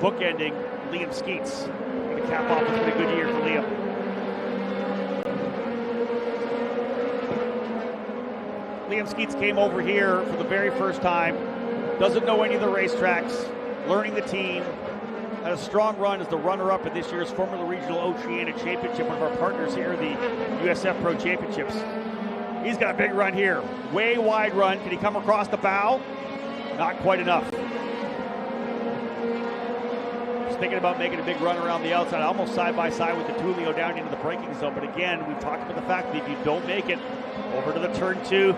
Bookending Liam Skeets. Going to cap off. It's been a good year for Liam. Liam Skeets came over here for the very first time. Doesn't know any of the racetracks. Learning the team. Had a strong run as the runner-up in this year's Formula Regional Oceania Championship, one of our partners here, the USF Pro Championships. He's got a big run here. Way wide run. Can he come across the bow? Not quite enough. Thinking about making a big run around the outside, almost side by side with the Tullio down into the braking zone. But again, we've talked about the fact that if you don't make it over to the turn 2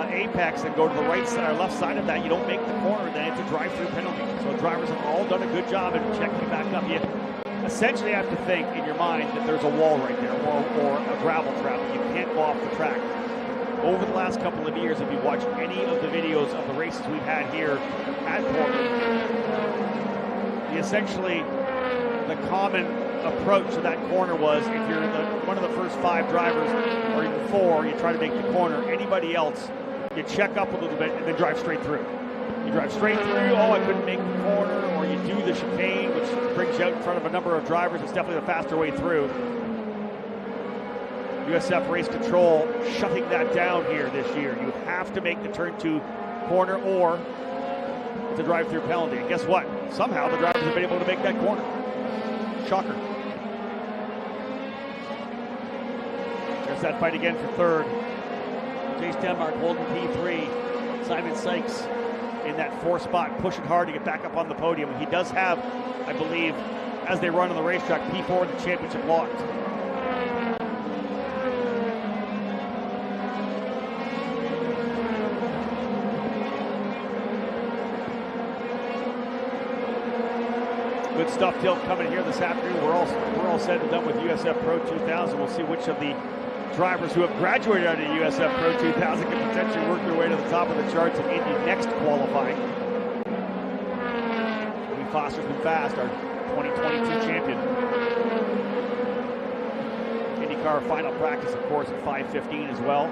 apex and go to the right side or left side of that, you don't make the corner, then it's a drive-through penalty. So drivers have all done a good job in checking back up. You essentially have to think in your mind that there's a wall right there or a gravel trap. You can't go off the track. Over the last couple of years, if you watch any of the videos of the races we've had here at Portland, essentially the common approach to that corner was, if you're one of the first 5 drivers, or even 4, you try to make the corner. Anybody else, you check up a little bit and then drive straight through. You drive straight through, oh, I couldn't make the corner, or you do the chicane, which brings you out in front of a number of drivers. It's definitely the faster way through. USF Race Control shutting that down here this year. You have to make the turn 2 corner, or it's a drive-through penalty. And guess what? Somehow the drivers have been able to make that corner. Shocker. There's that fight again for 3rd. Chase Denmark holding P3. Simon Sykes in that 4th spot, pushing hard to get back up on the podium. He does have, I believe, as they run on the racetrack, P4 in the championship locked. stuff tilt coming here this afternoon. We're all said and done with USF Pro 2000. We'll see which of the drivers who have graduated out of USF Pro 2000 can potentially work their way to the top of the charts in Indy next qualifying. Lee Foster's been fast, our 2022 champion. IndyCar final practice, of course, at 5:15 as well.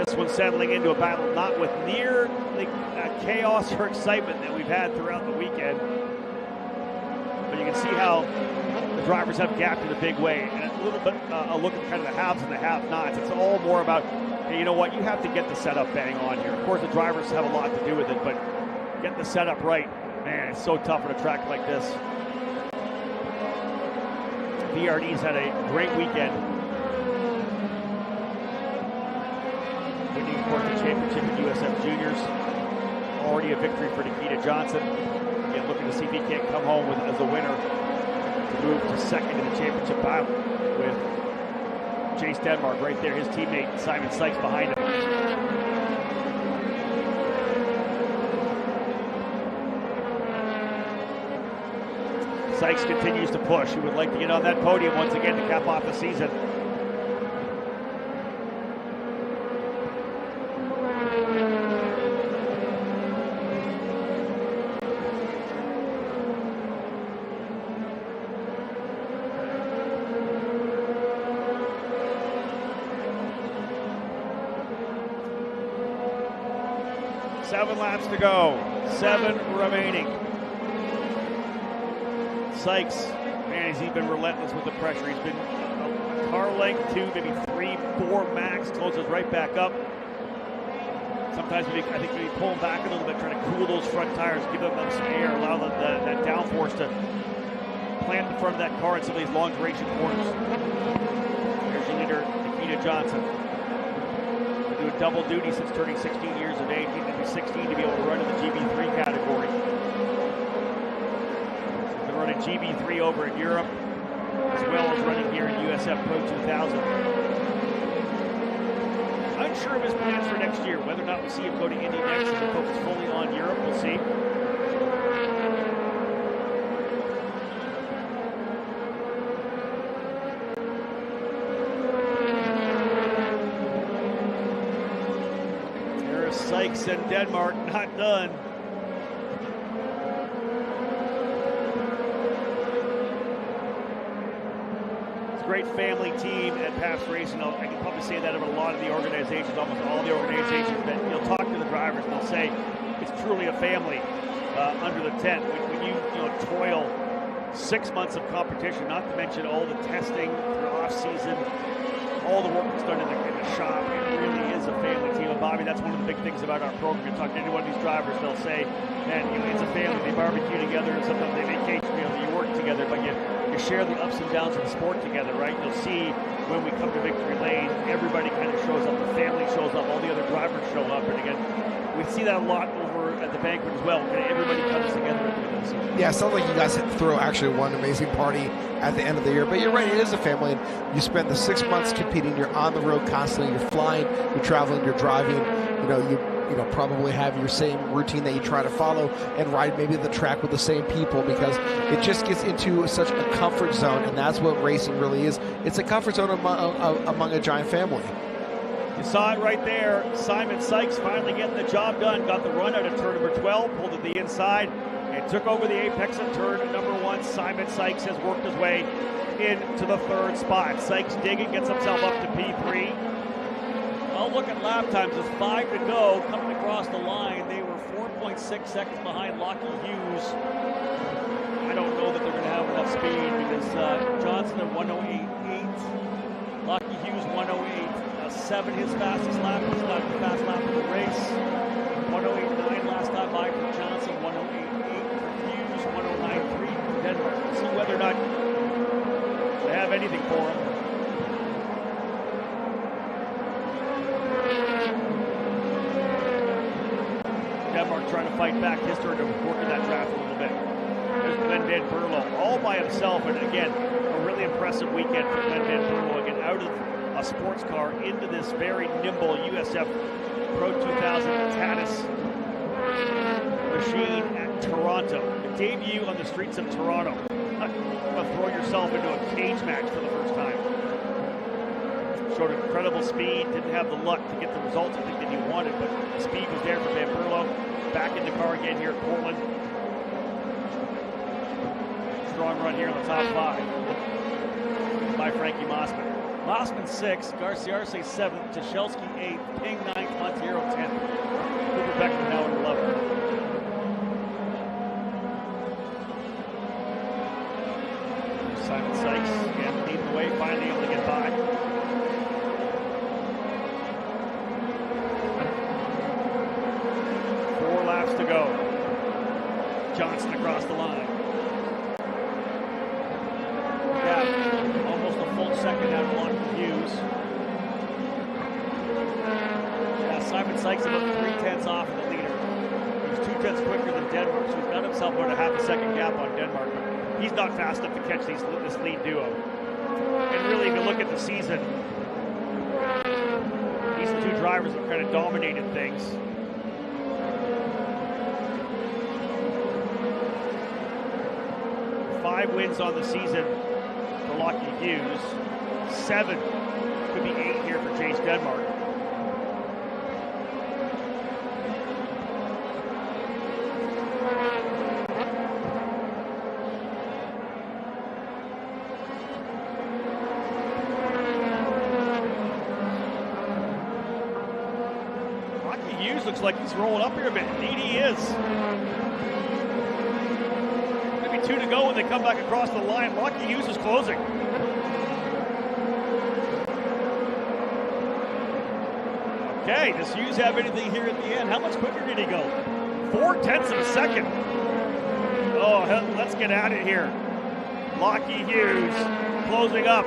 This one settling into a battle, not with near the chaos or excitement that we've had throughout the weekend. But you can see how the drivers have gapped in a big way. And a little bit a look at kind of the haves and the have-nots. It's all more about, hey, you know what, you have to get the setup bang on here. Of course, the drivers have a lot to do with it, but getting the setup right, man, it's so tough on a track like this. VRD's had a great weekend. Winning, of course, the championship at USF Juniors. Already a victory for Nikita Johnson. Again, looking to see if he can't come home as a winner to move to second in the championship battle with Chase Denmark right there, his teammate Simon Sykes behind him. Sykes continues to push. He would like to get on that podium once again to cap off the season. Seven laps to go, 7 remaining. Sykes, man, he's been relentless with the pressure. He's been a car length, 2, maybe 3, 4 max, closes right back up. Sometimes I think maybe pull them back a little bit, trying to cool those front tires, give them some air, allow that downforce to plant in front of that car in some of these long duration corners. Here's your leader, Nikita Johnson. Doing double duty since turning 16 years of age. He needed to be 16 to be able to run in the GB3 category. He's been running GB3 over in Europe, as well as running here in USF Pro 2000. Unsure of his plans for next year, whether or not we see him go to Indy next and focus fully on Europe, we'll see. Sykes and Denmark not done. It's a great family team at Pabst Racing. I can probably say that about a lot of the organizations, almost all the organizations, that you'll talk to the drivers and they'll say it's truly a family under the tent. When you toil 6 months of competition, not to mention all the testing, the off season, all the work that's done in the shop, it really is a family team. And Bobby, that's one of the big things about our program. You talk to any one of these drivers, they'll say, man, it's a family. They barbecue together, and sometimes they vacation together, you work together, but you share the ups and downs of the sport together, right? You'll see when we come to Victory Lane, everybody kind of shows up. The family shows up. All the other drivers show up. And again, we see that a lot over at the banquet as well. Kind of everybody comes together at the end of the season. Yeah, it sounds like you guys throw actually one amazing party at the end of the year. But you're right, it is a family. And you spend the 6 months competing. You're on the road constantly. You're flying. You're traveling. You're driving. You probably have your same routine that you try to follow and ride maybe the track with the same people, because it just gets into such a comfort zone, and that's what racing really is. It's a comfort zone among a giant family. You saw it right there. Simon Sykes finally getting the job done. Got the run out of turn number 12, pulled to the inside, and took over the apex of turn number 1. Simon Sykes has worked his way into the 3rd spot. Sykes digging, gets himself up to P3. I'll look at lap times. There's 5 to go. Coming across the line, they were 4.6 seconds behind Lockie Hughes. I don't know that they're going to have enough speed, because Johnson at 108.8. Lockie Hughes 108.7. His fastest lap was the fast lap of the race. 108.9 last time by for Johnson. 108.8 for Hughes. 109.3 for Denmark. We'll see whether or not they have anything for him. Denmark trying to fight back his turn to work in that draft a little bit. There's Glenn Van Berlo all by himself, and again, a really impressive weekend for Glenn Van Berlo. Again, out of a sports car into this very nimble USF Pro 2000 Tatis machine at Toronto. A debut on the streets of Toronto. Throw yourself into a cage match for the first time. Showed incredible speed, didn't have the luck to get the results I think that he wanted, but the speed was there for Van Berlo. Back in the car again here at Portland. Strong run here in the top 5 by Frankie Mossman. Mossman 6th, Garciarce 7th, Tushelski 8th, Ping 9th, Montiero 10th. Cooper Beckman now in 11th. Simon Sykes again leading the way, finally able to get by. Four laps to go. Johnson across the line. Yeah, almost a full second out of Lockwood Hughes. Yeah, Simon Sykes about 3/10 off the leader. He's 2/10 quicker than Denmark, so he's got himself about a half a second gap on Denmark. But he's not fast enough to catch this lead duo. And really, if you look at the season, these are two drivers that kind of dominated things. Five wins on the season for Lockheed Hughes. 7, could be 8 here for Chase Denmark. Lockheed Hughes looks like he's rolling up here a bit. Indeed he is. 2 to go when they come back across the line. Lockheed Hughes is closing. Okay, does Hughes have anything here at the end? How much quicker did he go? 4/10 of a second. Oh, let's get at it here. Lockheed Hughes closing up.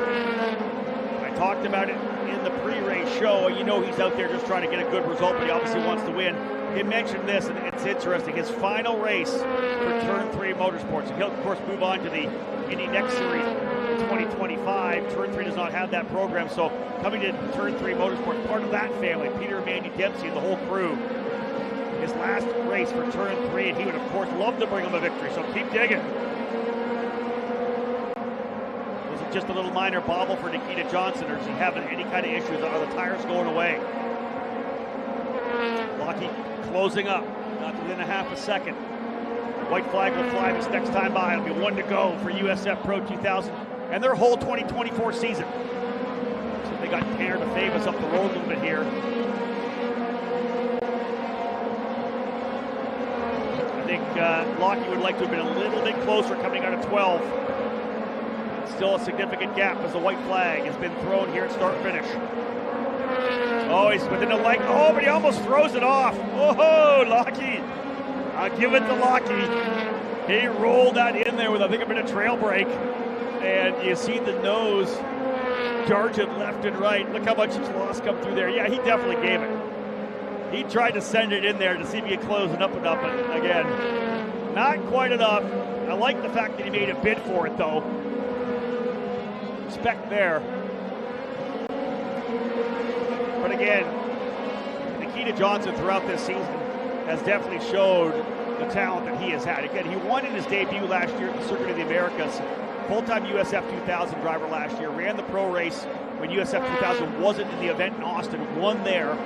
I talked about it in the pre-race show. You know he's out there just trying to get a good result, but he obviously wants to win. He mentioned this, and it's interesting. His final race for Turn 3 Motorsports. He'll, of course, move on to the Indy Next Series in 2025. Turn 3 does not have that program, so coming to Turn 3 Motorsports, part of that family, Peter and Mandy Dempsey and the whole crew. His last race for Turn 3, and he would, of course, love to bring him a victory, so keep digging. Was it just a little minor bobble for Nikita Johnson, or is he having any kind of issues? Are the tires going away? Lockheed closing up, not within a half a second. White flag will fly this next time by. It'll be 1 to go for USF Pro 2000 and their whole 2024 season. So they got Tanner DeFavis up the road a little bit here. I think Lockheed would like to have been a little bit closer coming out of 12. Still a significant gap as the white flag has been thrown here at start-finish. Oh, he's within a leg. Oh, but he almost throws it off. Oh, Lockheed. I'll give it to Lockheed. He rolled that in there with, I think, a bit of trail brake. And you see the nose darted left and right. Look how much loss come through there. Yeah, he definitely gave it. He tried to send it in there to see if he could close it up and up. But again, not quite enough. I like the fact that he made a bid for it, though. Respect there. But again, Nikita Johnson throughout this season has definitely showed the talent that he has had. Again, he won in his debut last year at the Circuit of the Americas. Full-time USF 2000 driver last year. Ran the pro race when USF 2000 wasn't in the event in Austin. Won there.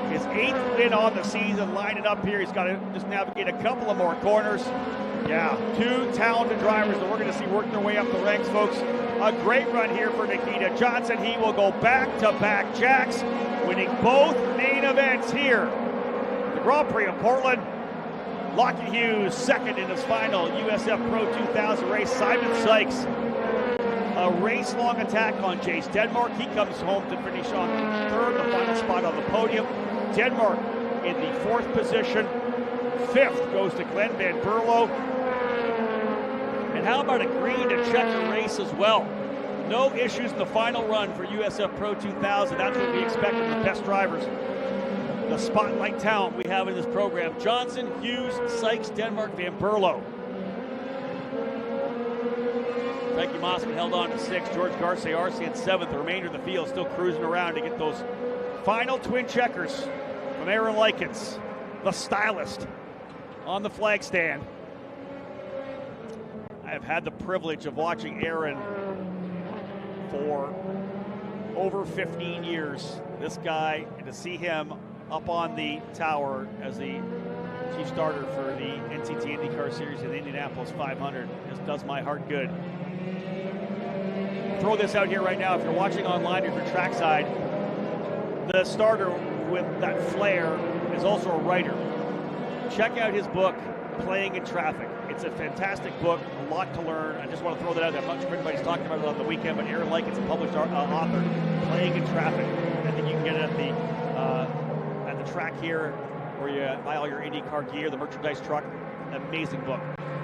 His 8th win on the season. Lining up here. He's got to just navigate a couple of more corners. Yeah, 2 talented drivers that we're going to see working their way up the ranks, folks. A great run here for Nikita Johnson. He will go back-to-back jacks, winning both main events here. The Grand Prix of Portland. Lockheed Hughes second in his final USF Pro 2000 race. Simon Sykes, a race-long attack on Chase Denmark. He comes home to finish on third, the final spot on the podium. Denmark in the 4th position. 5th goes to Glenn Van Berlo. And how about a green to checker race as well? No issues in the final run for USF Pro 2000. That's what we expect from the best drivers. The spotlight talent we have in this program. Johnson, Hughes, Sykes, Denmark, Van Berlo. Frankie Mossman held on to 6th. George Garcia-Arce in 7th. The remainder of the field still cruising around to get those final twin checkers from Aaron Likens, the stylist, on the flag stand. I have had the privilege of watching Aaron for over 15 years. This guy, and to see him up on the tower as the chief starter for the NTT IndyCar Series in the Indianapolis 500 just does my heart good. Throw this out here right now. If you're watching online or if you're trackside, the starter with that flair is also a writer. Check out his book, Playing in Traffic. It's a fantastic book, a lot to learn. I just want to throw that out there. I'm not sure if anybody's talking about it on the weekend, but Aaron Likens, a published author, Playing in Traffic. I think you can get it at the track here, where you buy all your IndyCar gear, the merchandise truck. Amazing book.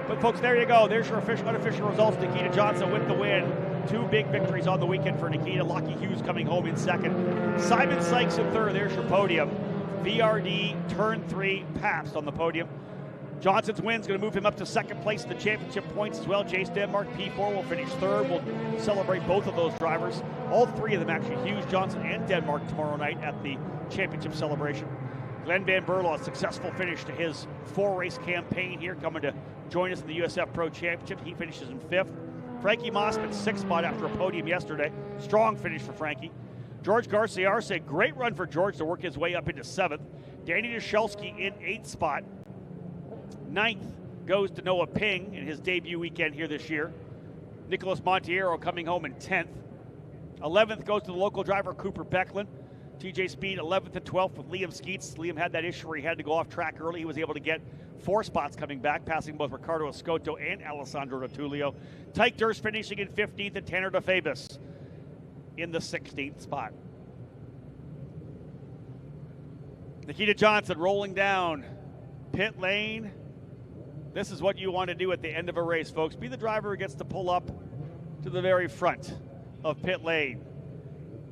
But folks, there you go. There's your unofficial results. Nikita Johnson with the win. 2 big victories on the weekend for Nikita. Lockie Hughes coming home in 2nd. Simon Sykes in 3rd. There's your podium. VRD, Turn 3, Pabst on the podium. Johnson's win's going to move him up to 2nd place in the championship points as well. Jace Denmark, P4, will finish 3rd. We'll celebrate both of those drivers. All 3 of them, actually, Hughes, Johnson, and Denmark, tomorrow night at the championship celebration. Glenn Van Berlo, a successful finish to his 4-race campaign here, coming to join us in the USF Pro Championship. He finishes in 5th. Frankie Mossman, 6th spot after a podium yesterday. Strong finish for Frankie. George Garcia-Arce, great run for George to work his way up into 7th. Danny Dashelski in 8th spot. 9th goes to Noah Ping in his debut weekend here this year. Nicholas Montiero coming home in 10th. 11th goes to the local driver Cooper Becklin. TJ Speed 11th and 12th with Liam Skeets. Liam had that issue where he had to go off track early. He was able to get 4 spots coming back, passing both Ricardo Escoto and Alessandro Rotulio. Tyke Durst finishing in 15th, and Tanner DeFabis in the 16th spot. Nikita Johnson rolling down pit lane. This is what you want to do at the end of a race, folks. Be the driver who gets to pull up to the very front of pit lane.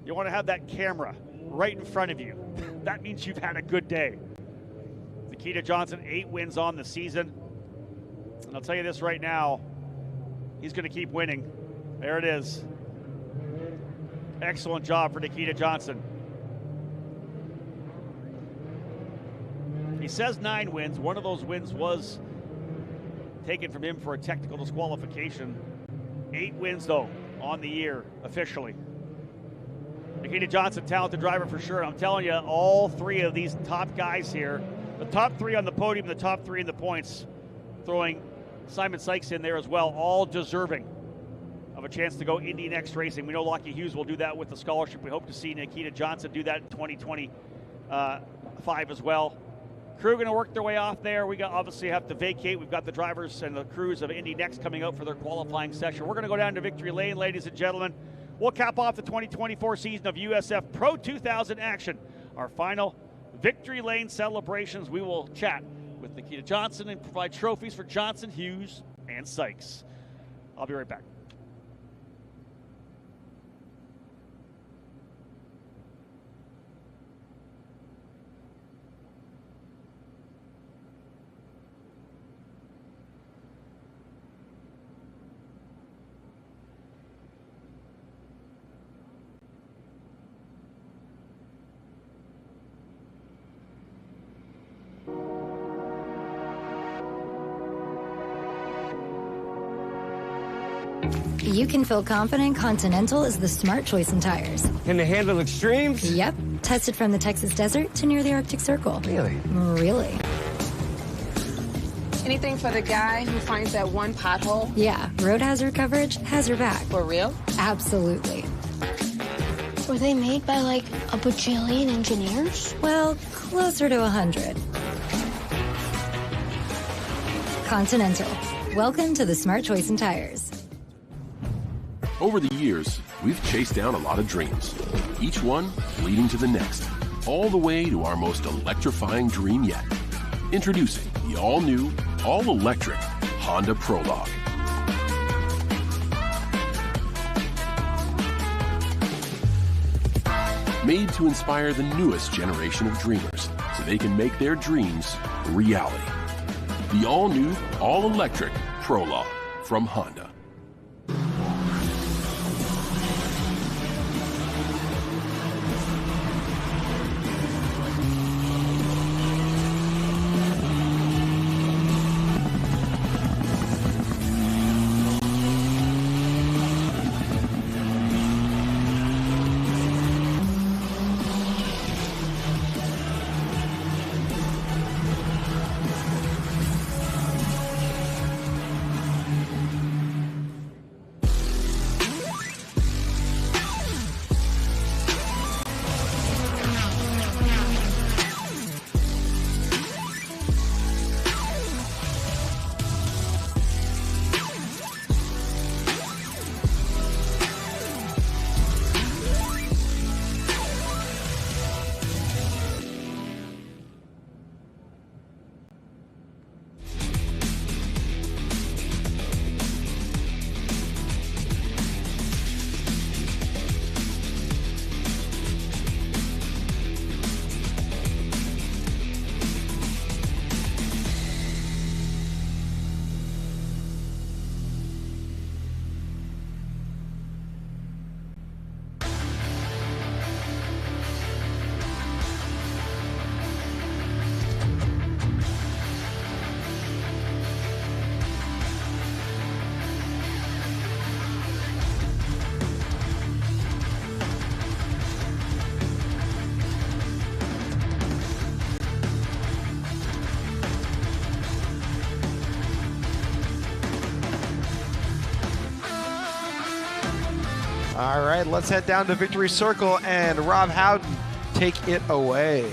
You want to have that camera right in front of you. That means you've had a good day. Nikita Johnson, 8 wins on the season. And I'll tell you this right now, he's going to keep winning. There it is. Excellent job for Nikita Johnson. He says 9 wins. One of those wins was taken from him for a technical disqualification. 8 wins, though, on the year, officially. Nikita Johnson, talented driver for sure. I'm telling you, all 3 of these top guys here, the top 3 on the podium, the top 3 in the points, throwing Simon Sykes in there as well, all deserving of a chance to go Indy Next Racing. We know Lockie Hughes will do that with the scholarship. We hope to see Nikita Johnson do that in 2025 as well. Crew going to work their way off there. We obviously have to vacate. We've got the drivers and the crews of Indy Next coming out for their qualifying session. We're going to go down to Victory Lane, ladies and gentlemen. We'll cap off the 2024 season of USF Pro 2000 action. Our final Victory Lane celebrations. We will chat with Nikita Johnson and provide trophies for Johnson, Hughes, and Sykes. I'll be right back. You can feel confident Continental is the smart choice in tires. Can they handle extremes? Yep. Tested from the Texas desert to near the Arctic Circle. Really? Really. Anything for the guy who finds that one pothole? Yeah, road hazard coverage has your back. For real? Absolutely. Were they made by, like, a bajillion engineers? Well, closer to 100. Continental. Welcome to the smart choice in tires. Over the years, we've chased down a lot of dreams, each one leading to the next, all the way to our most electrifying dream yet. Introducing the all-new, all-electric Honda Prologue. Made to inspire the newest generation of dreamers so they can make their dreams a reality. The all-new, all-electric Prologue from Honda. All right, let's head down to Victory Circle and Rob Howden, take it away.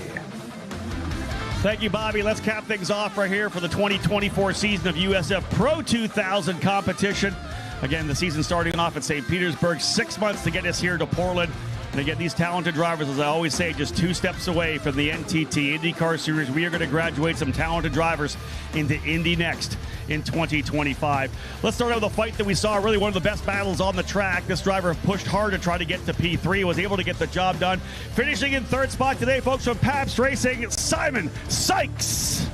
Thank you, Bobby. Let's cap things off right here for the 2024 season of USF Pro 2000 competition. Again, the season starting off at St. Petersburg, 6 months to get us here to Portland. And again, these talented drivers, as I always say, just 2 steps away from the NTT IndyCar Series. We are going to graduate some talented drivers into Indy Next in 2025. Let's start out with a fight that we saw, really one of the best battles on the track. This driver pushed hard to try to get to P3, was able to get the job done. Finishing in 3rd spot today, folks, from Pabst Racing, Simon Sykes.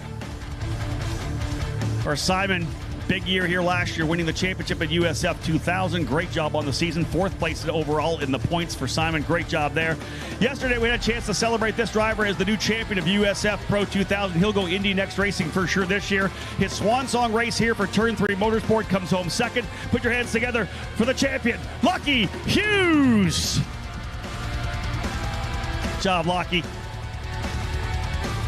For Simon, big year here last year, winning the championship at USF 2000. Great job on the season. 4th place overall in the points for Simon. Great job there. Yesterday, we had a chance to celebrate this driver as the new champion of USF Pro 2000. He'll go Indy Next Racing for sure this year. His swan song race here for Turn 3 Motorsport comes home 2nd. Put your hands together for the champion, Lockie Hughes. Good job, Lockie.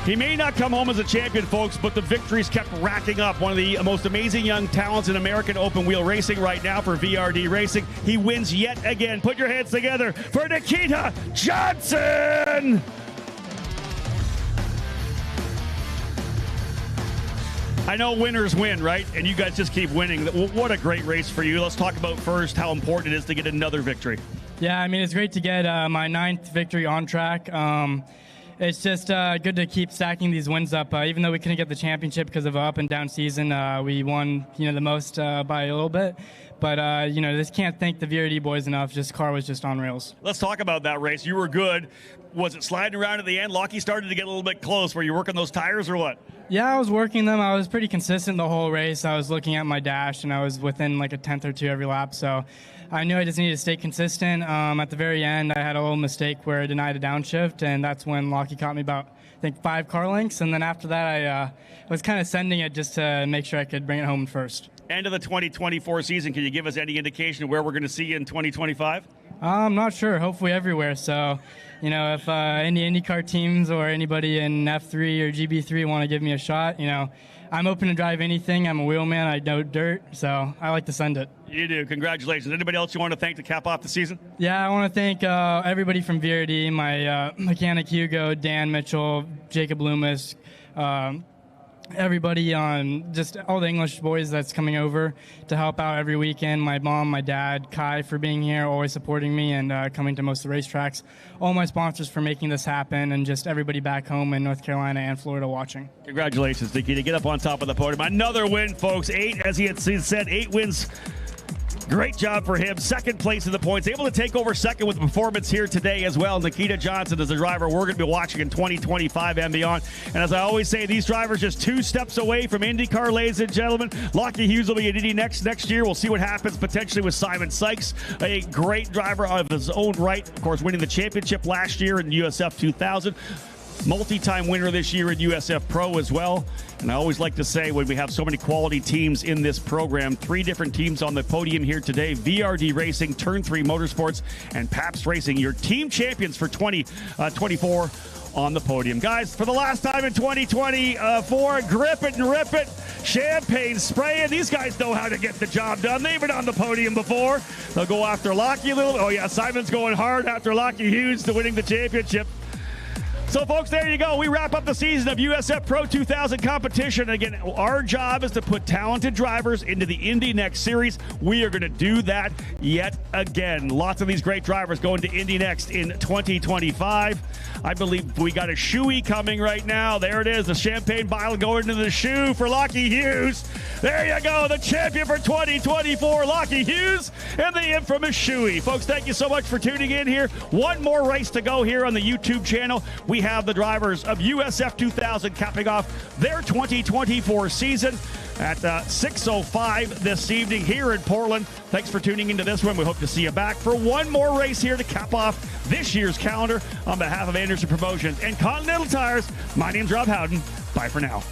He may not come home as a champion, folks, but the victories kept racking up. One of the most amazing young talents in American open wheel racing right now for VRD Racing. He wins yet again. Put your hands together for Nikita Johnson. I know winners win, right? And you guys just keep winning. What a great race for you. Let's talk about first how important it is to get another victory. Yeah, I mean, it's great to get my 9th victory on track. It's just good to keep stacking these wins up. Even though we couldn't get the championship because of an up and down season, we won, the most by a little bit. But, just can't thank the VRD boys enough. Just car was just on rails. Let's talk about that race. You were good. Was it sliding around at the end? Lockie started to get a little bit close. Were you working those tires or what? Yeah, I was working them. I was pretty consistent the whole race. I was looking at my dash, and I was within like a 10th or 2 every lap. So I knew I just needed to stay consistent. At the very end, I had a little mistake where I denied a downshift, and that's when Lockie caught me about, I think, 5 car lengths. And then after that, I was kind of sending it just to make sure I could bring it home first. End of the 2024 season, can you give us any indication of where we're going to see you in 2025? I'm not sure. Hopefully everywhere. So, if any IndyCar teams or anybody in F3 or GB3 want to give me a shot, I'm open to drive anything. I'm a wheelman. I know dirt, so I like to send it. You do. Congratulations. Anybody else you want to thank to cap off the season? Yeah, I want to thank everybody from VRD, my mechanic Hugo, Dan Mitchell, Jacob Loomis, everybody on just all the English boys that's coming over to help out every weekend. My mom, my dad, Kai for being here, always supporting me and coming to most of the racetracks. All my sponsors for making this happen, and just everybody back home in North Carolina and Florida watching. Congratulations, Nikita. Get up on top of the podium. Another win, folks. 8, as he had said, 8 wins. Great job for him. 2nd place in the points. Able to take over 2nd with performance here today as well. Nikita Johnson is a driver we're going to be watching in 2025 and beyond. And as I always say, these drivers just 2 steps away from IndyCar, ladies and gentlemen. Lockie Hughes will be at Indy next year. We'll see what happens potentially with Simon Sykes, a great driver of his own right. Of course, winning the championship last year in USF 2000. Multi-time winner this year at USF Pro as well. And I always like to say, when we have so many quality teams in this program, 3 different teams on the podium here today: VRD Racing, Turn 3 Motorsports, and Pabst Racing, your team champions for 2024 on the podium. Guys, for the last time in 2024, grip it and rip it. Champagne spraying. These guys know how to get the job done. They've been on the podium before. They'll go after Lockie a little. Oh, yeah, Simon's going hard after Lockie Hughes to winning the championship. So, folks, there you go. We wrap up the season of USF Pro 2000 competition. Again, our job is to put talented drivers into the Indy Next Series. We are going to do that yet again. Lots of these great drivers going to Indy Next in 2025. I believe we got a shoey coming right now. There it is, the champagne bottle going into the shoe for Lockie Hughes. There you go, the champion for 2024, Lockie Hughes, and the infamous shoey. Folks, thank you so much for tuning in here. One more race to go here on the YouTube channel. We have the drivers of USF 2000 capping off their 2024 season at 6:05 this evening here in Portland. Thanks for tuning into this one. We hope to see you back for one more race here to cap off this year's calendar. On behalf of Anderson Promotions and Continental Tires, my name's Rob Howden. Bye for now.